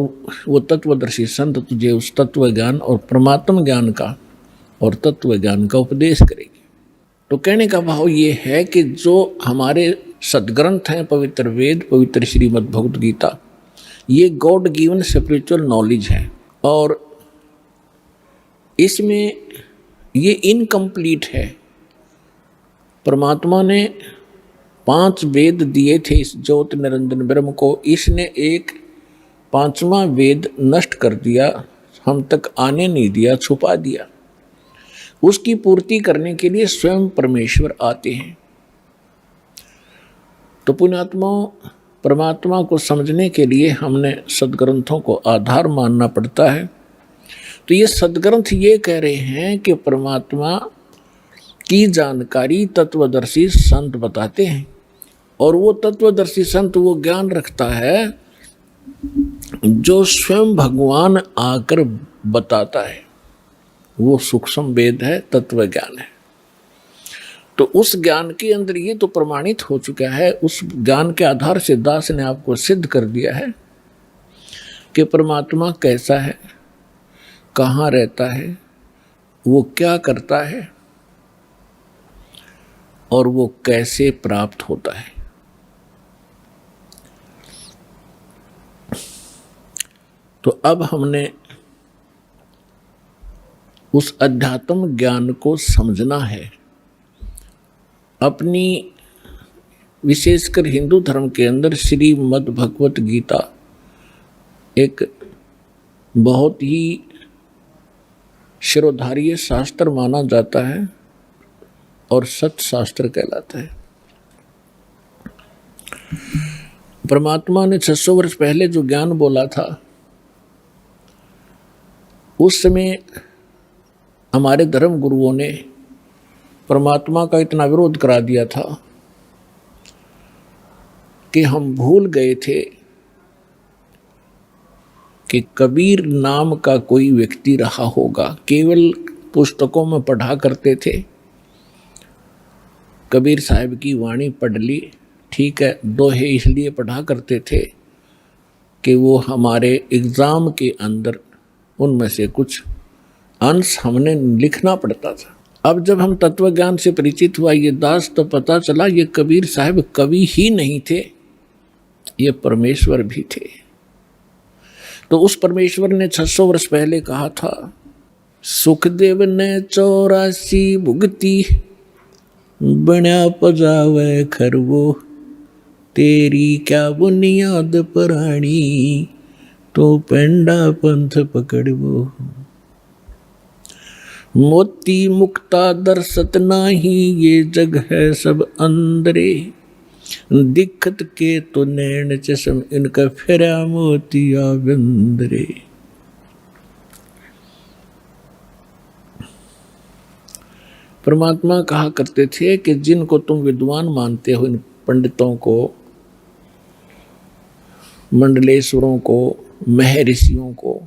वो तत्वदर्शी संत तुझे उस तत्व ज्ञान और परमात्म ज्ञान का और तत्व ज्ञान का उपदेश करेगी। तो कहने का भाव ये है कि जो हमारे सदग्रंथ हैं, पवित्र वेद, पवित्र श्रीमद् भगवद गीता, ये गॉड गिवन स्पिरिचुअल नॉलेज है। और इसमें ये इनकम्प्लीट है। परमात्मा ने 5 वेद दिए थे इस ज्योति निरंजन ब्रह्म को, इसने एक 5वां वेद नष्ट कर दिया, हम तक आने नहीं दिया, छुपा दिया। उसकी पूर्ति करने के लिए स्वयं परमेश्वर आते हैं। तो पुण्यात्माओं, परमात्मा को समझने के लिए हमने सदग्रंथों को आधार मानना पड़ता है। तो ये सदग्रंथ ये कह रहे हैं कि परमात्मा की जानकारी तत्वदर्शी संत बताते हैं, और वो तत्वदर्शी संत वो ज्ञान रखता है जो स्वयं भगवान आकर बताता है। वो सूक्ष्म वेद है, तत्व ज्ञान है। तो उस ज्ञान के अंदर ये तो प्रमाणित हो चुका है। उस ज्ञान के आधार से दास ने आपको सिद्ध कर दिया है कि परमात्मा कैसा है, कहाँ रहता है, वो क्या करता है, और वो कैसे प्राप्त होता है। तो अब हमने उस अध्यात्म ज्ञान को समझना है। अपनी विशेषकर हिंदू धर्म के अंदर श्रीमद् भगवत गीता एक बहुत ही शिरोधार्य शास्त्र माना जाता है और सत्य शास्त्र कहलाता है। परमात्मा ने 600 वर्ष पहले जो ज्ञान बोला था, उस समय हमारे धर्म गुरुओं ने परमात्मा का इतना विरोध करा दिया था कि हम भूल गए थे कि कबीर नाम का कोई व्यक्ति रहा होगा। केवल पुस्तकों में पढ़ा करते थे, कबीर साहब की वाणी पढ़ ली, ठीक है, दोहे इसलिए पढ़ा करते थे कि वो हमारे एग्ज़ाम के अंदर उनमें से कुछ अंश हमने लिखना पड़ता था। अब जब हम तत्व ज्ञान से परिचित हुआ ये दास, तो पता चला ये कबीर साहब कवि ही नहीं थे, ये परमेश्वर भी थे। तो उस परमेश्वर ने 600 वर्ष पहले कहा था, सुखदेव ने 84 भुगती, बण्या पजावे खरवो, तेरी क्या बुनियाद पराणी, तो पेंडा पंथ पकड़वो। मोती मुक्ता दर्शत नाही, ये जग है सब अंदरे, दिक्कत के तो नैन चश्म, इनका फेरा मोतिया बिंदरे। परमात्मा कहा करते थे कि जिनको तुम विद्वान मानते हो, इन पंडितों को, मंडलेश्वरों को, महर्षियों को,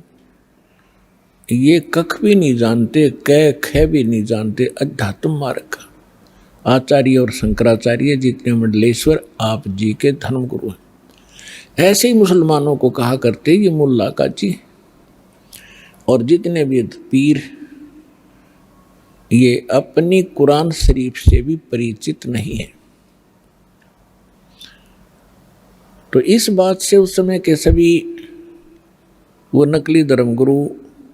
ये कख भी नहीं जानते, कै ख भी नहीं जानते अध्यात्म मार्ग। आचार्य और शंकराचार्य जितने मंडलेश्वर आप जी के धर्मगुरु हैं। ऐसे ही मुसलमानों को कहा करते ये मुल्ला काजी, और जितने भी पीर ये अपनी कुरान शरीफ से भी परिचित नहीं है। तो इस बात से उस समय के सभी वो नकली धर्मगुरु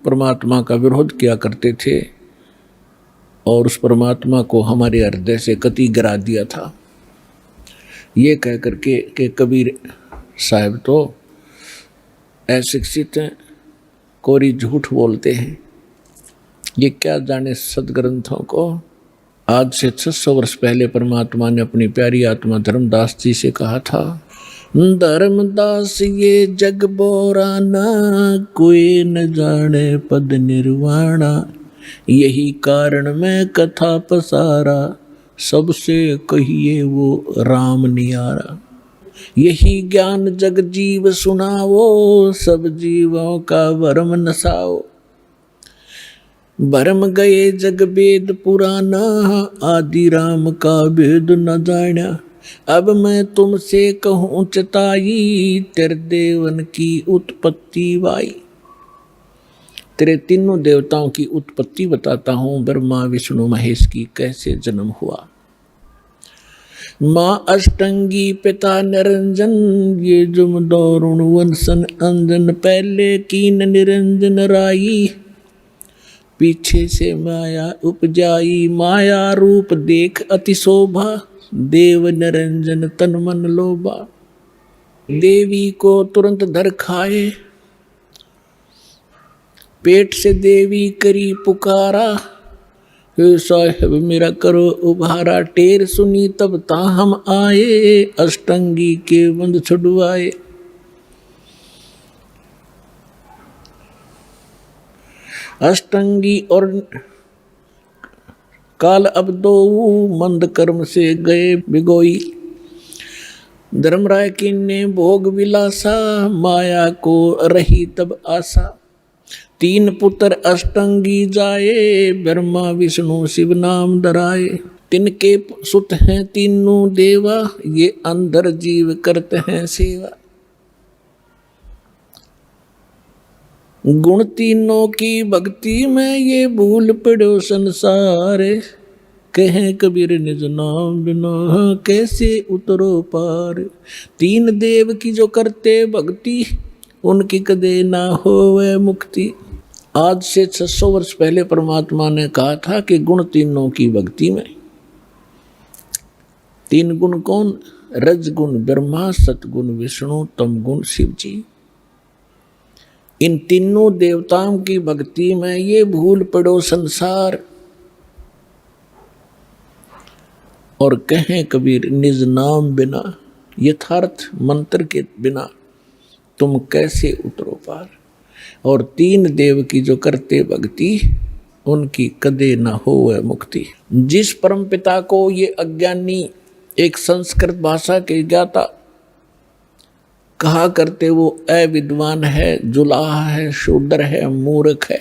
परमात्मा का विरोध किया करते थे और उस परमात्मा को हमारे हृदय से कति गिरा दिया था, ये कह करके कि कबीर साहब तो अशिक्षित हैं, कोरी झूठ बोलते हैं, ये क्या जाने सदग्रंथों को। आज से 600 वर्ष पहले परमात्मा ने अपनी प्यारी आत्मा धर्मदास जी से कहा था, धर्मदास ये जग बोराना, कोई न जाने पद निर्वाणा, यही कारण मैं कथा पसारा, सबसे कहिए वो राम नियारा। यही ज्ञान जग जीव सुनाओ, सब जीवों का भरम नसाओ। भरम गए जग वेद पुराना, आदि राम का भेद न जाना। अब मैं तुमसे कहूँ चताई, तेरे देवन की उत्पत्ति वाई। तेरे तीनों देवताओं की उत्पत्ति बताता हूँ, ब्रह्मा विष्णु महेश की कैसे जन्म हुआ। माँ अष्टंगी पिता निरंजन, ये जुम दौरुण वंशन अंजन। पहले कीन निरंजन राई, पीछे से माया उपजाई। माया रूप देख अति शोभा, देव निरंजन तन मन लोभा। देवी को तुरंत धर खाए, पेट से देवी करी पुकारा। हे साहेब मेरा करो उभारा, टेर सुनी तब ताहम आए। अष्टंगी के बंद छुड़वाए। अष्टंगी और काल अब दो मंद कर्म से गए बिगोई। धर्मराय की ने भोग विलासा, माया को रही तब आशा। तीन पुत्र अष्टंगी जाए, ब्रह्मा विष्णु शिव नाम धराए। तिनके सुत हैं तीनों देवा, ये अंदर जीव करते हैं सेवा। गुण तीनों की भक्ति में ये भूल पड़ो संसार। कहें कबीर निज नाम बिना कैसे उतरो पार। तीन देव की जो करते भक्ति, उनकी कदे ना होवे मुक्ति। आज से 600 वर्ष पहले परमात्मा ने कहा था कि गुण तीनों की भक्ति में। तीन गुण कौन? रजगुण ब्रह्मा, सतगुण विष्णु, तमगुण शिव जी। इन तीनों देवताओं की भक्ति में ये भूल पड़ो संसार। और कहें कबीर निज नाम बिना, यथार्थ मंत्र के बिना तुम कैसे उतरो पार। और तीन देव की जो करते भक्ति, उनकी कदे न होवे मुक्ति। जिस परम पिता को ये अज्ञानी, एक संस्कृत भाषा के ज्ञाता कहा करते, वो अविद्वान है, जुलाहा है, शूद्र है, मूर्ख है,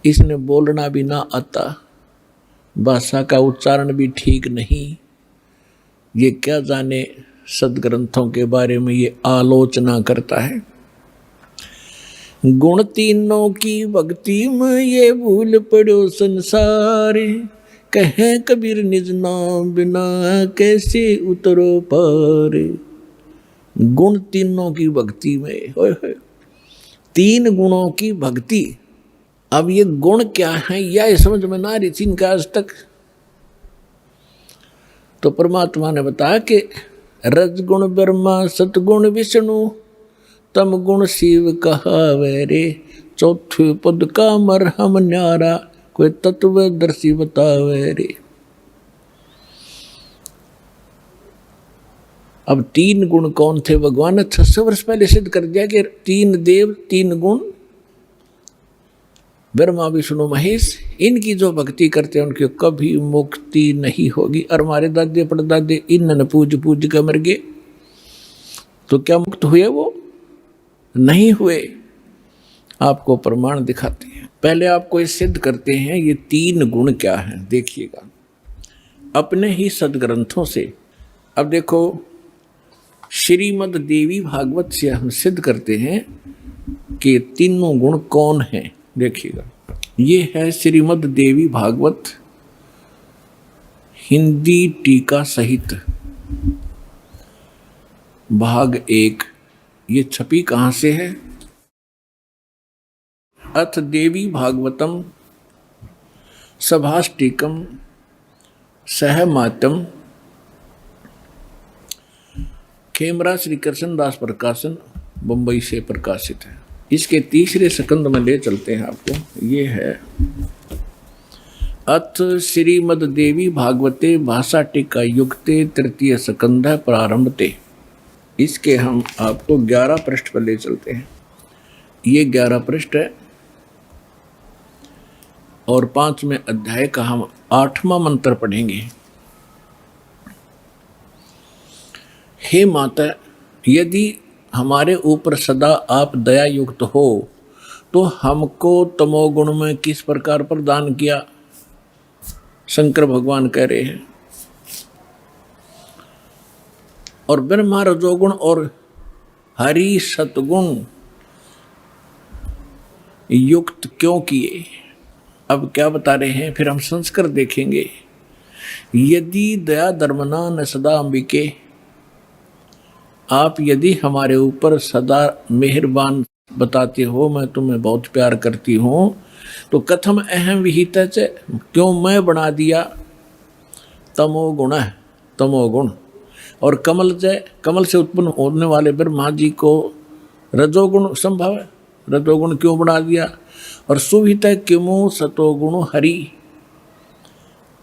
इसने बोलना भी ना आता, भाषा का उच्चारण भी ठीक नहीं, ये क्या जाने सदग्रंथों के बारे में ये आलोचना करता है। गुण तीनों की भक्ति में ये भूल पड़ो संसार, कहे कबीर निज नाम बिना कैसे उतरो पार। गुण तीनों की भक्ति में, होय होय, तीन गुणों की भक्ति। अब ये गुण क्या है यह समझ में ना रही थी इनका आज तक। तो परमात्मा ने बताया कि रजगुण ब्रह्मा सतगुण विष्णु तम गुण शिव कहावे रे, चौथे पद का मरहम न्यारा कोई तत्वदर्शी बतावे रे। अब तीन गुण कौन थे? भगवान ने 600 वर्ष पहले सिद्ध कर दिया कि तीन देव तीन गुण ब्रह्मा विष्णु महेश, इनकी जो भक्ति करते हैं उनकी कभी मुक्ति नहीं होगी। और हमारे दादे परदादे इनन पूज पूज के मर गए, तो क्या मुक्त हुए? वो नहीं हुए। आपको प्रमाण दिखाते हैं। पहले आपको ये सिद्ध करते हैं ये तीन गुण क्या हैं, देखिएगा अपने ही सदग्रंथों से। अब देखो श्रीमद् देवी भागवत से हम सिद्ध करते हैं कि तीनों गुण कौन हैं। देखिएगा ये है श्रीमद् देवी भागवत हिंदी टीका सहित भाग 1। ये छपी कहाँ से है? अथ देवी भागवतम सभाष्टिकम सहमातम, खेमरा श्री कृष्णदास प्रकाशन बंबई से प्रकाशित है। इसके तीसरे स्कंद में ले चलते हैं आपको। ये है अथ श्रीमद् देवी भागवते भाषा टीका युक्ते तृतीय स्कंध प्रारंभते। इसके हम आपको 11 पृष्ठ पर ले चलते हैं। ये 11 पृष्ठ है और 5वें अध्याय का हम 8वां मंत्र पढ़ेंगे। हे माता, यदि हमारे ऊपर सदा आप दया युक्त हो तो हमको तमोगुण में किस प्रकार प्रदान किया? शंकर भगवान कह रहे हैं। और ब्रह्मा रजोगुण और हरि सतगुण युक्त क्यों किए? अब क्या बता रहे हैं, फिर हम संस्कार देखेंगे। यदि दया धर्मना न सदा अंबिके, आप यदि हमारे ऊपर सदा मेहरबान बताते हो, मैं तुम्हें बहुत प्यार करती हूँ, तो कथम अहम विहित, क्यों मैं बना दिया तमोगुण, तमोगुण। और कमल से उत्पन्न होने वाले ब्रह्मा जी को रजोगुण संभव है, रजोगुण क्यों बना दिया? और सुवित किमु सतोगुण हरि,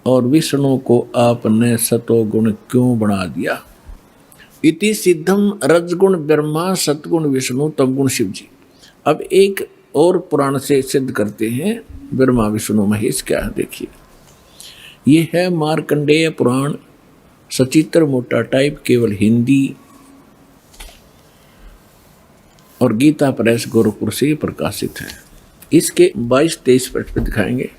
और विष्णु को आपने सतोगुण क्यों बना दिया? इति सिद्धम रजगुण ब्रह्मा सतगुण विष्णु तमगुण शिव जी। अब एक और पुराण से सिद्ध करते हैं ब्रह्मा विष्णु महेश क्या है। देखिए ये है मार्कंडेय पुराण, सचित्र मोटा टाइप, केवल हिंदी, और गीता प्रेस गोरखपुर से प्रकाशित है। इसके 22-23 पृष्ठ पर दिखाएंगे।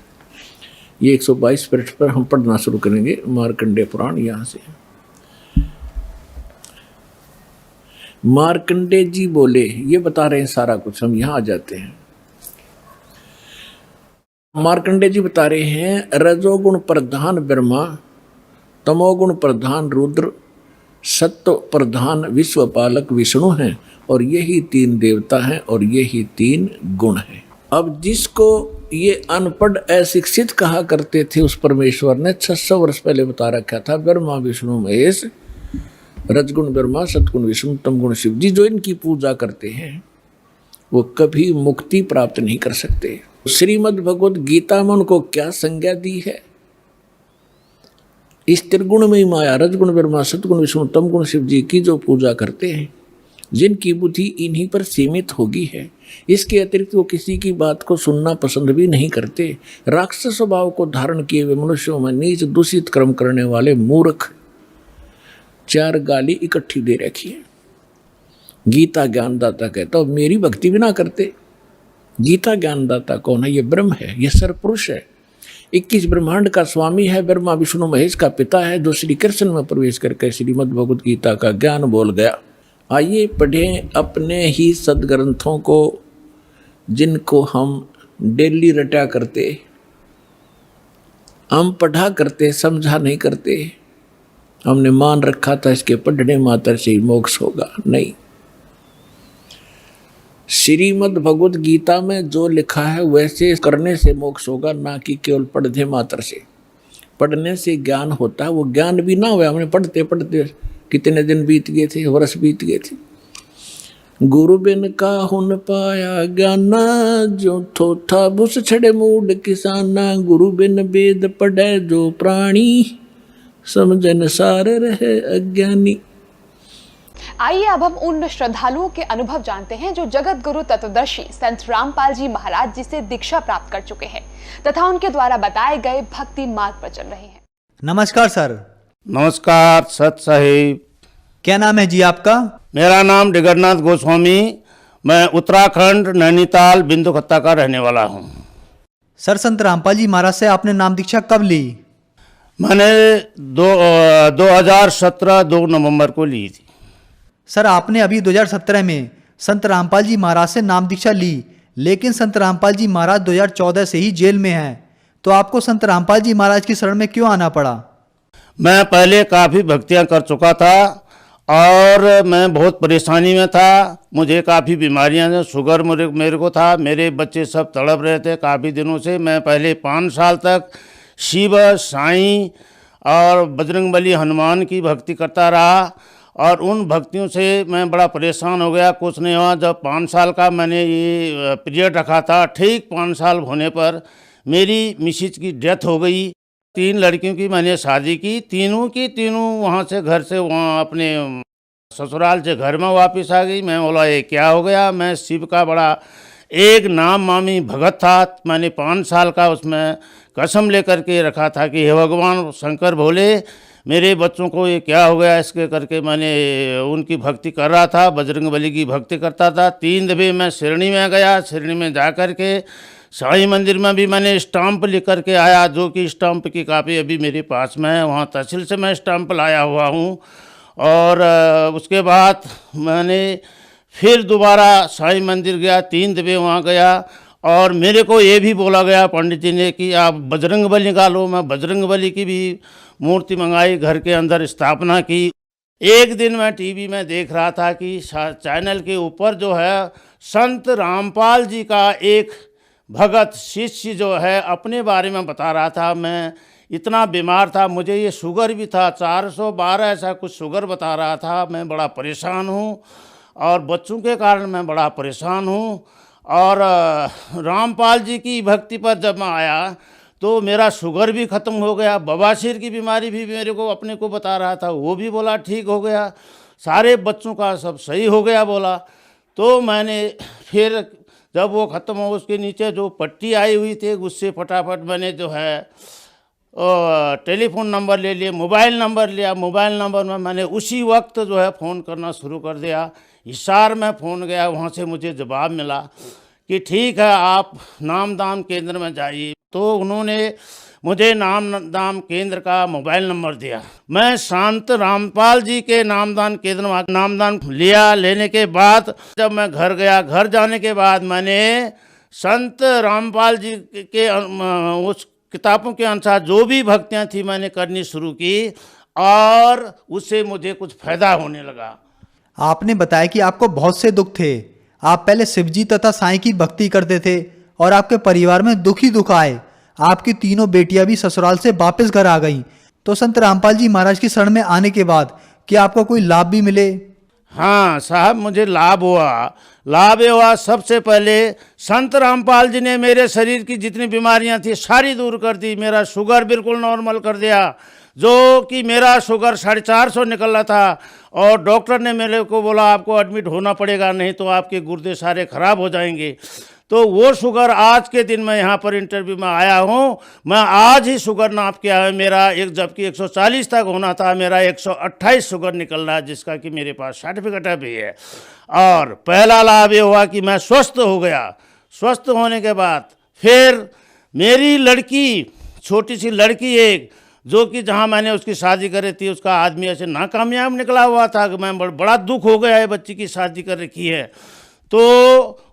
ये 122 पृष्ठ पर हम पढ़ना शुरू करेंगे मार्कंडेय पुराण। यहाँ से मार्कंडेय जी बोले, ये बता रहे हैं सारा कुछ, हम यहां आ जाते हैं। मार्कंडेय जी बता रहे हैं रजोगुण प्रधान ब्रह्मा, तमोगुण प्रधान रुद्र, सत्व प्रधान विश्वपालक विष्णु हैं, और यही तीन देवता हैं और यही तीन गुण हैं। अब जिसको ये अनपढ़ अशिक्षित कहा करते थे उस परमेश्वर ने 600 वर्ष पहले बता रखा था ब्रह्मा विष्णु महेश, रजगुण ब्रह्मा सतगुण विष्णु तमगुण शिव जी। जो इनकी पूजा करते हैं वो कभी मुक्ति प्राप्त नहीं कर सकते। श्रीमद् भगवद गीता में उनको क्या संज्ञा दी है? इस त्रिगुण में ही माया रजगुण ब्रह्मा सतगुण विष्णु तमगुण शिव जी की जो पूजा करते हैं, जिनकी बुद्धि इन्हीं पर सीमित होगी है, इसके अतिरिक्त वो किसी की बात को सुनना पसंद भी नहीं करते। राक्षस स्वभाव को धारण किए हुए मनुष्यों में नीच दूषित कर्म करने वाले मूर्ख, 4 गाली इकट्ठी दे रखी है। गीता ज्ञानदाता कहता हो मेरी भक्ति भी ना करते। गीता ज्ञानदाता कौन है? ये ब्रह्म है, ये सरपुरुष है, 21 ब्रह्मांड का स्वामी है, ब्रह्मा विष्णु महेश का पिता है, जो श्री कृष्ण में प्रवेश करके श्रीमद् भगवद गीता का ज्ञान बोल गया। आइए पढ़ें अपने ही सदग्रंथों को जिनको हम डेली रटा करते, हम पढ़ा करते, समझा नहीं करते। हमने मान रखा था इसके पढ़ने मात्र से ही मोक्ष होगा। नहीं, श्रीमद् भगवद गीता में जो लिखा है वैसे करने से मोक्ष होगा, ना कि केवल पढ़ने मात्र से। पढ़ने से ज्ञान होता है, वो ज्ञान भी ना हुआ। हमने पढ़ते पढ़ते कितने दिन बीत गए थे, वर्ष बीत गए थे। गुरु बिन का हुन पाया ज्ञाना, जो थोथा बुस छड़े मूड किसाना। गुरु बिन वेद पढ़े जो प्राणी, समझन सार रहे अज्ञानी। आइए अब हम उन श्रद्धालुओं के अनुभव जानते हैं जो जगत गुरु तत्वदर्शी संत रामपाल जी महाराज जी से दीक्षा प्राप्त कर चुके हैं तथा उनके द्वारा बताए गए भक्ति मार्ग पर चल रहे हैं। नमस्कार सर। नमस्कार सत साहिब। क्या नाम है जी आपका? मेरा नाम डिगरनाथ गोस्वामी, मैं उत्तराखंड नैनीताल बिंदुखत्ता का रहने वाला हूँ। सर, संत रामपाल जी महाराज से आपने नाम दीक्षा कब ली? मैंने 2017 2 नवंबर को ली थी। सर, आपने अभी 2017 में संत रामपाल जी महाराज से नाम दीक्षा ली, लेकिन संत रामपाल जी महाराज 2014 से ही जेल में हैं, तो आपको संत रामपाल जी महाराज की शरण में क्यों आना पड़ा? मैं पहले काफ़ी भक्तियाँ कर चुका था और मैं बहुत परेशानी में था। मुझे काफ़ी बीमारियां हैं, शुगर मेरे को था, मेरे बच्चे सब तड़प रहे थे काफ़ी दिनों से। मैं पहले 5 साल तक शिव, साईं और बजरंगबली हनुमान की भक्ति करता रहा और उन भक्तियों से मैं बड़ा परेशान हो गया। कुछ नहीं हुआ। जब 5 साल का मैंने ये पीरियड रखा था, ठीक 5 साल होने पर मेरी मिसेज की डेथ हो गई। 3 लड़कियों की मैंने शादी की, तीनों की तीनों वहाँ से घर से वहाँ अपने ससुराल से घर में वापस आ गई। मैं बोला ये क्या हो गया। मैं शिव का बड़ा एक नाम मामी भगत था। मैंने 5 साल का उसमें कसम लेकर के रखा था कि हे भगवान शंकर भोले, मेरे बच्चों को ये क्या हो गया। इसके करके मैंने उनकी भक्ति कर रहा था, बजरंगबली की भक्ति करता था। 3 दफ़े मैं शिरडी में गया। शिरडी में जा कर के साईं मंदिर में भी मैंने स्टाम्प लिख कर के आया, जो कि स्टाम्प की कापी अभी मेरे पास में है। वहाँ तहसील से मैं स्टाम्प लाया हुआ हूँ। और उसके बाद मैंने फिर दोबारा साईं मंदिर गया, 3 दफ़े वहाँ गया और मेरे को ये भी बोला गया पंडित जी ने कि आप बजरंगबली निकालो। मैं बजरंगबली की भी मूर्ति मंगाई, घर के अंदर स्थापना की। एक दिन मैं टीवी में देख रहा था कि चैनल के ऊपर जो है संत रामपाल जी का एक भगत शिष्य जो है अपने बारे में बता रहा था। मैं इतना बीमार था, मुझे ये शुगर भी था, 412 ऐसा कुछ शुगर बता रहा था। मैं बड़ा परेशान हूँ और बच्चों के कारण मैं बड़ा परेशान हूँ। और रामपाल जी की भक्ति पर जब मैं आया तो मेरा शुगर भी ख़त्म हो गया। बवासीर की बीमारी भी मेरे को अपने को बता रहा था, वो भी बोला ठीक हो गया। सारे बच्चों का सब सही हो गया बोला। तो मैंने फिर जब वो ख़त्म हो, उसके नीचे जो पट्टी आई हुई थी उससे फटाफट मैंने जो है टेलीफोन नंबर ले लिए, मोबाइल नंबर लिया। मोबाइल नंबर में मैंने उसी वक्त जो है फ़ोन करना शुरू कर दिया। हिसार में फ़ोन गया, वहाँ से मुझे जवाब मिला कि ठीक है आप नामदान केंद्र में जाइए। तो उन्होंने मुझे नामदान केंद्र का मोबाइल नंबर दिया। मैं संत रामपाल जी के नामदान केंद्र में नामदान लिया। लेने के बाद जब मैं घर गया, घर जाने के बाद मैंने संत रामपाल जी के उस किताबों के अनुसार जो भी भक्तियाँ थी मैंने करनी शुरू की और उससे मुझे कुछ फ़ायदा होने लगा। आपने बताया कि आपको बहुत से दुख थे। आप पहले शिवजी तथा साईं की भक्ति करते थे और आपके परिवार में दुख ही दुख आए। आपकी तीनों बेटियां भी ससुराल से वापस घर आ गईं। तो संत रामपाल जी महाराज की शरण में आने के बाद क्या आपको कोई लाभ भी मिले? हाँ साहब, मुझे लाभ हुआ। सबसे पहले संत रामपाल जी ने मेरे शरीर की जितनी बीमारियां थी सारी दूर कर दी। मेरा शुगर बिल्कुल नॉर्मल कर दिया, जो कि मेरा शुगर 450 निकल रहा था और डॉक्टर ने मेरे को बोला आपको एडमिट होना पड़ेगा, नहीं तो आपके गुर्दे सारे खराब हो जाएंगे। तो वो शुगर आज के दिन मैं यहाँ पर इंटरव्यू में आया हूँ, मैं आज ही शुगर नाप के आया। मेरा जबकि 140 तक होना था, मेरा 128 शुगर निकल रहा है, जिसका कि मेरे पास सर्टिफिकेट भी है। और पहला लाभ ये हुआ कि मैं स्वस्थ हो गया। स्वस्थ होने के बाद फिर मेरी लड़की, छोटी सी लड़की एक, जो कि जहाँ मैंने उसकी शादी करी थी उसका आदमी ऐसे नाकामयाब निकला हुआ था कि मैं बड़ा दुख हो गया है, बच्ची की शादी कर रखी है। तो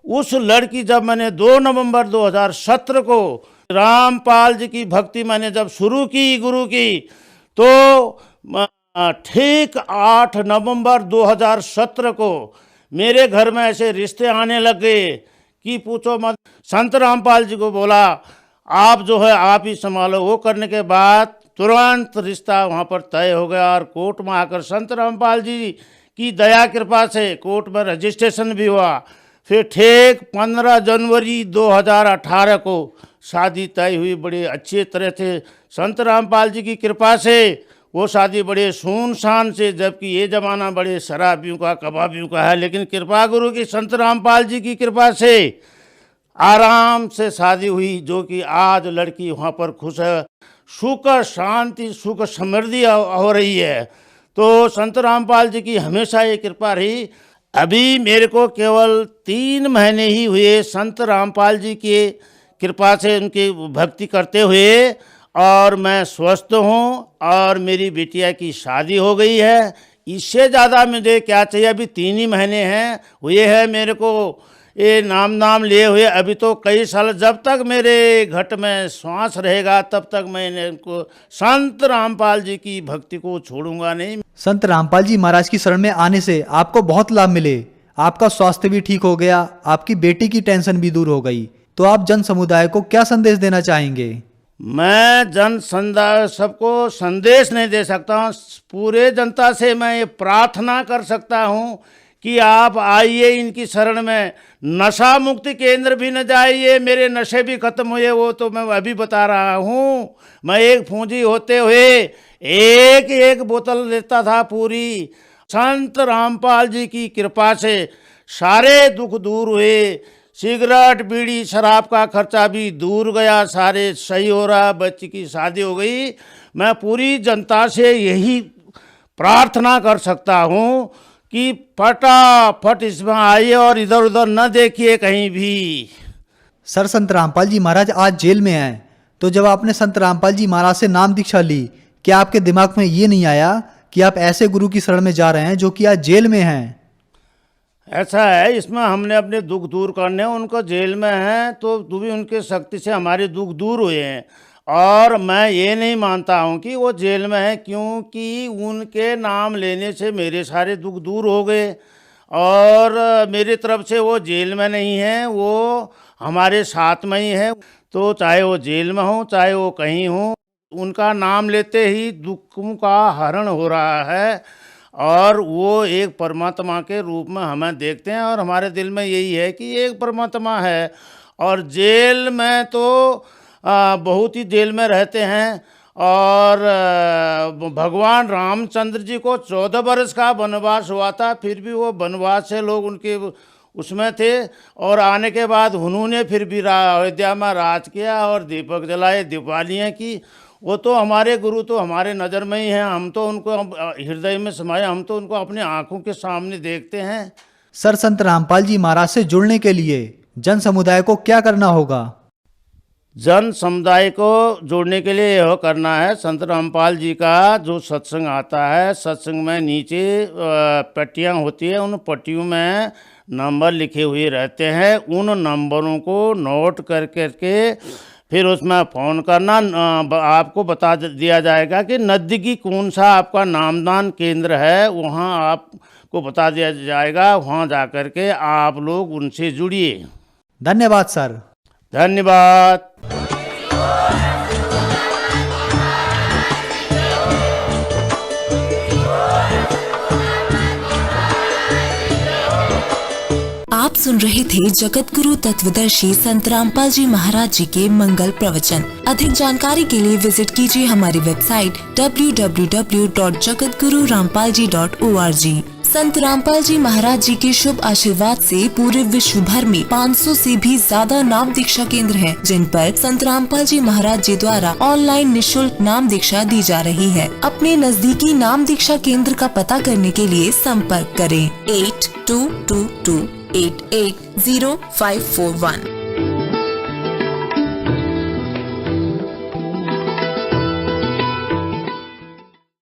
उस लड़की जब मैंने 2 नवंबर 2017 को रामपाल जी की भक्ति मैंने जब शुरू की गुरु की, तो ठीक 8 नवंबर 2017 को मेरे घर में ऐसे रिश्ते आने लग गए कि पूछो मत। संत रामपाल जी को बोला आप जो है आप ही संभालो। वो करने के बाद तुरंत रिश्ता वहाँ पर तय हो गया और कोर्ट में आकर संत रामपाल जी की दया कृपा से कोर्ट में रजिस्ट्रेशन भी हुआ। फिर ठीक 15 जनवरी 2018 को शादी तय हुई बड़े अच्छे तरह से संत रामपाल जी की कृपा से। वो शादी बड़े सुनसान से, जबकि ये ज़माना बड़े शराबियों का कबाबियों का है, लेकिन कृपा गुरु की संत रामपाल जी की कृपा से आराम से शादी हुई, जो कि आज लड़की वहाँ पर खुश है, सुख शांति सुख समृद्धि हो रही है। तो संत रामपाल जी की हमेशा ये कृपा रही। अभी मेरे को केवल 3 महीने ही हुए संत रामपाल जी के कृपा से उनकी भक्ति करते हुए, और मैं स्वस्थ हूँ और मेरी बिटिया की शादी हो गई है। इससे ज़्यादा मुझे क्या चाहिए। अभी 3 ही महीने हैं हुए हैं मेरे को ये नाम लिए हुए। अभी तो कई साल जब तक मेरे घट में श्वास रहेगा तब तक मैं इनको संत रामपाल जी की भक्ति को छोड़ूंगा नहीं। संत रामपाल जी महाराज की शरण में आने से आपको बहुत लाभ मिले। आपका स्वास्थ्य भी ठीक हो गया, आपकी बेटी की टेंशन भी दूर हो गई। तो आप जन समुदाय को क्या संदेश देना चाहेंगे? मैं जन समुदाय सबको संदेश नहीं दे सकता हूँ, पूरे जनता से मैं ये प्रार्थना कर सकता हूँ कि आप आइए इनकी शरण में। नशा मुक्ति केंद्र भी न जाइए, मेरे नशे भी खत्म हुए, वो तो मैं अभी बता रहा हूँ। मैं एक फौजी होते हुए एक बोतल लेता था पूरी। संत रामपाल जी की कृपा से सारे दुख दूर हुए। सिगरेट बीड़ी शराब का खर्चा भी दूर गया, सारे सही हो रहा, बच्ची की शादी हो गई। मैं पूरी जनता से यही प्रार्थना कर सकता हूँ कि फटाफट इसमें आइए और इधर उधर न देखिए कहीं भी। सर, संत रामपाल जी महाराज आज जेल में हैं, तो जब आपने संत रामपाल जी महाराज से नाम दीक्षा ली, क्या आपके दिमाग में ये नहीं आया कि आप ऐसे गुरु की शरण में जा रहे हैं जो कि आज जेल में हैं? ऐसा है, इसमें हमने अपने दुख दूर करने, उनको जेल में हैं तो भी उनके शक्ति से हमारे दुख दूर हुए हैं। और मैं ये नहीं मानता हूँ कि वो जेल में है, क्योंकि उनके नाम लेने से मेरे सारे दुख दूर हो गए। और मेरी तरफ से वो जेल में नहीं है, वो हमारे साथ में ही है। तो चाहे वो जेल में हो चाहे वो कहीं हो, उनका नाम लेते ही दुखों का हरण हो रहा है। और वो एक परमात्मा के रूप में हमें देखते हैं, और हमारे दिल में यही है कि एक परमात्मा है। और जेल में तो बहुत ही जेल में रहते हैं। और भगवान रामचंद्र जी को 14 वर्ष का वनवास हुआ था, फिर भी वो वनवास से लोग उनके उसमें थे। और आने के बाद उन्होंने फिर भी अयोध्या में राज किया और दीपक जलाए, दिवालियाँ की। वो तो हमारे गुरु तो हमारे नज़र में ही हैं, हम तो उनको हृदय में समाये, हम तो उनको अपनी आंखों के सामने देखते हैं। सर, संत रामपाल जी महाराज से जुड़ने के लिए जन समुदाय को क्या करना होगा? जन समुदाय को जोड़ने के लिए यह करना है, संत रामपाल जी का जो सत्संग आता है, सत्संग में नीचे पट्टियाँ होती है, उन पट्टियों में नंबर लिखे हुए रहते हैं। उन नंबरों को नोट करके फिर उसमें फ़ोन करना। आपको बता दिया जाएगा कि नज़दीकी कौन सा आपका नामदान केंद्र है, वहाँ आपको बता दिया जाएगा। वहाँ जा कर के आप लोग उनसे जुड़िए। धन्यवाद सर। धन्यवाद। आप सुन रहे थे जगत गुरु तत्वदर्शी संत रामपाल जी महाराज जी के मंगल प्रवचन। अधिक जानकारी के लिए विजिट कीजिए हमारी वेबसाइट www.jagatgururampalji.org। संत रामपाल जी महाराज जी के शुभ आशीर्वाद से पूरे विश्व भर में 500 से भी ज्यादा नाम दीक्षा केंद्र हैं, जिन पर संत रामपाल जी महाराज जी द्वारा ऑनलाइन निशुल्क नाम दीक्षा दी जा रही है। अपने नजदीकी नाम दीक्षा केंद्र का पता करने के लिए संपर्क करें 8222880541।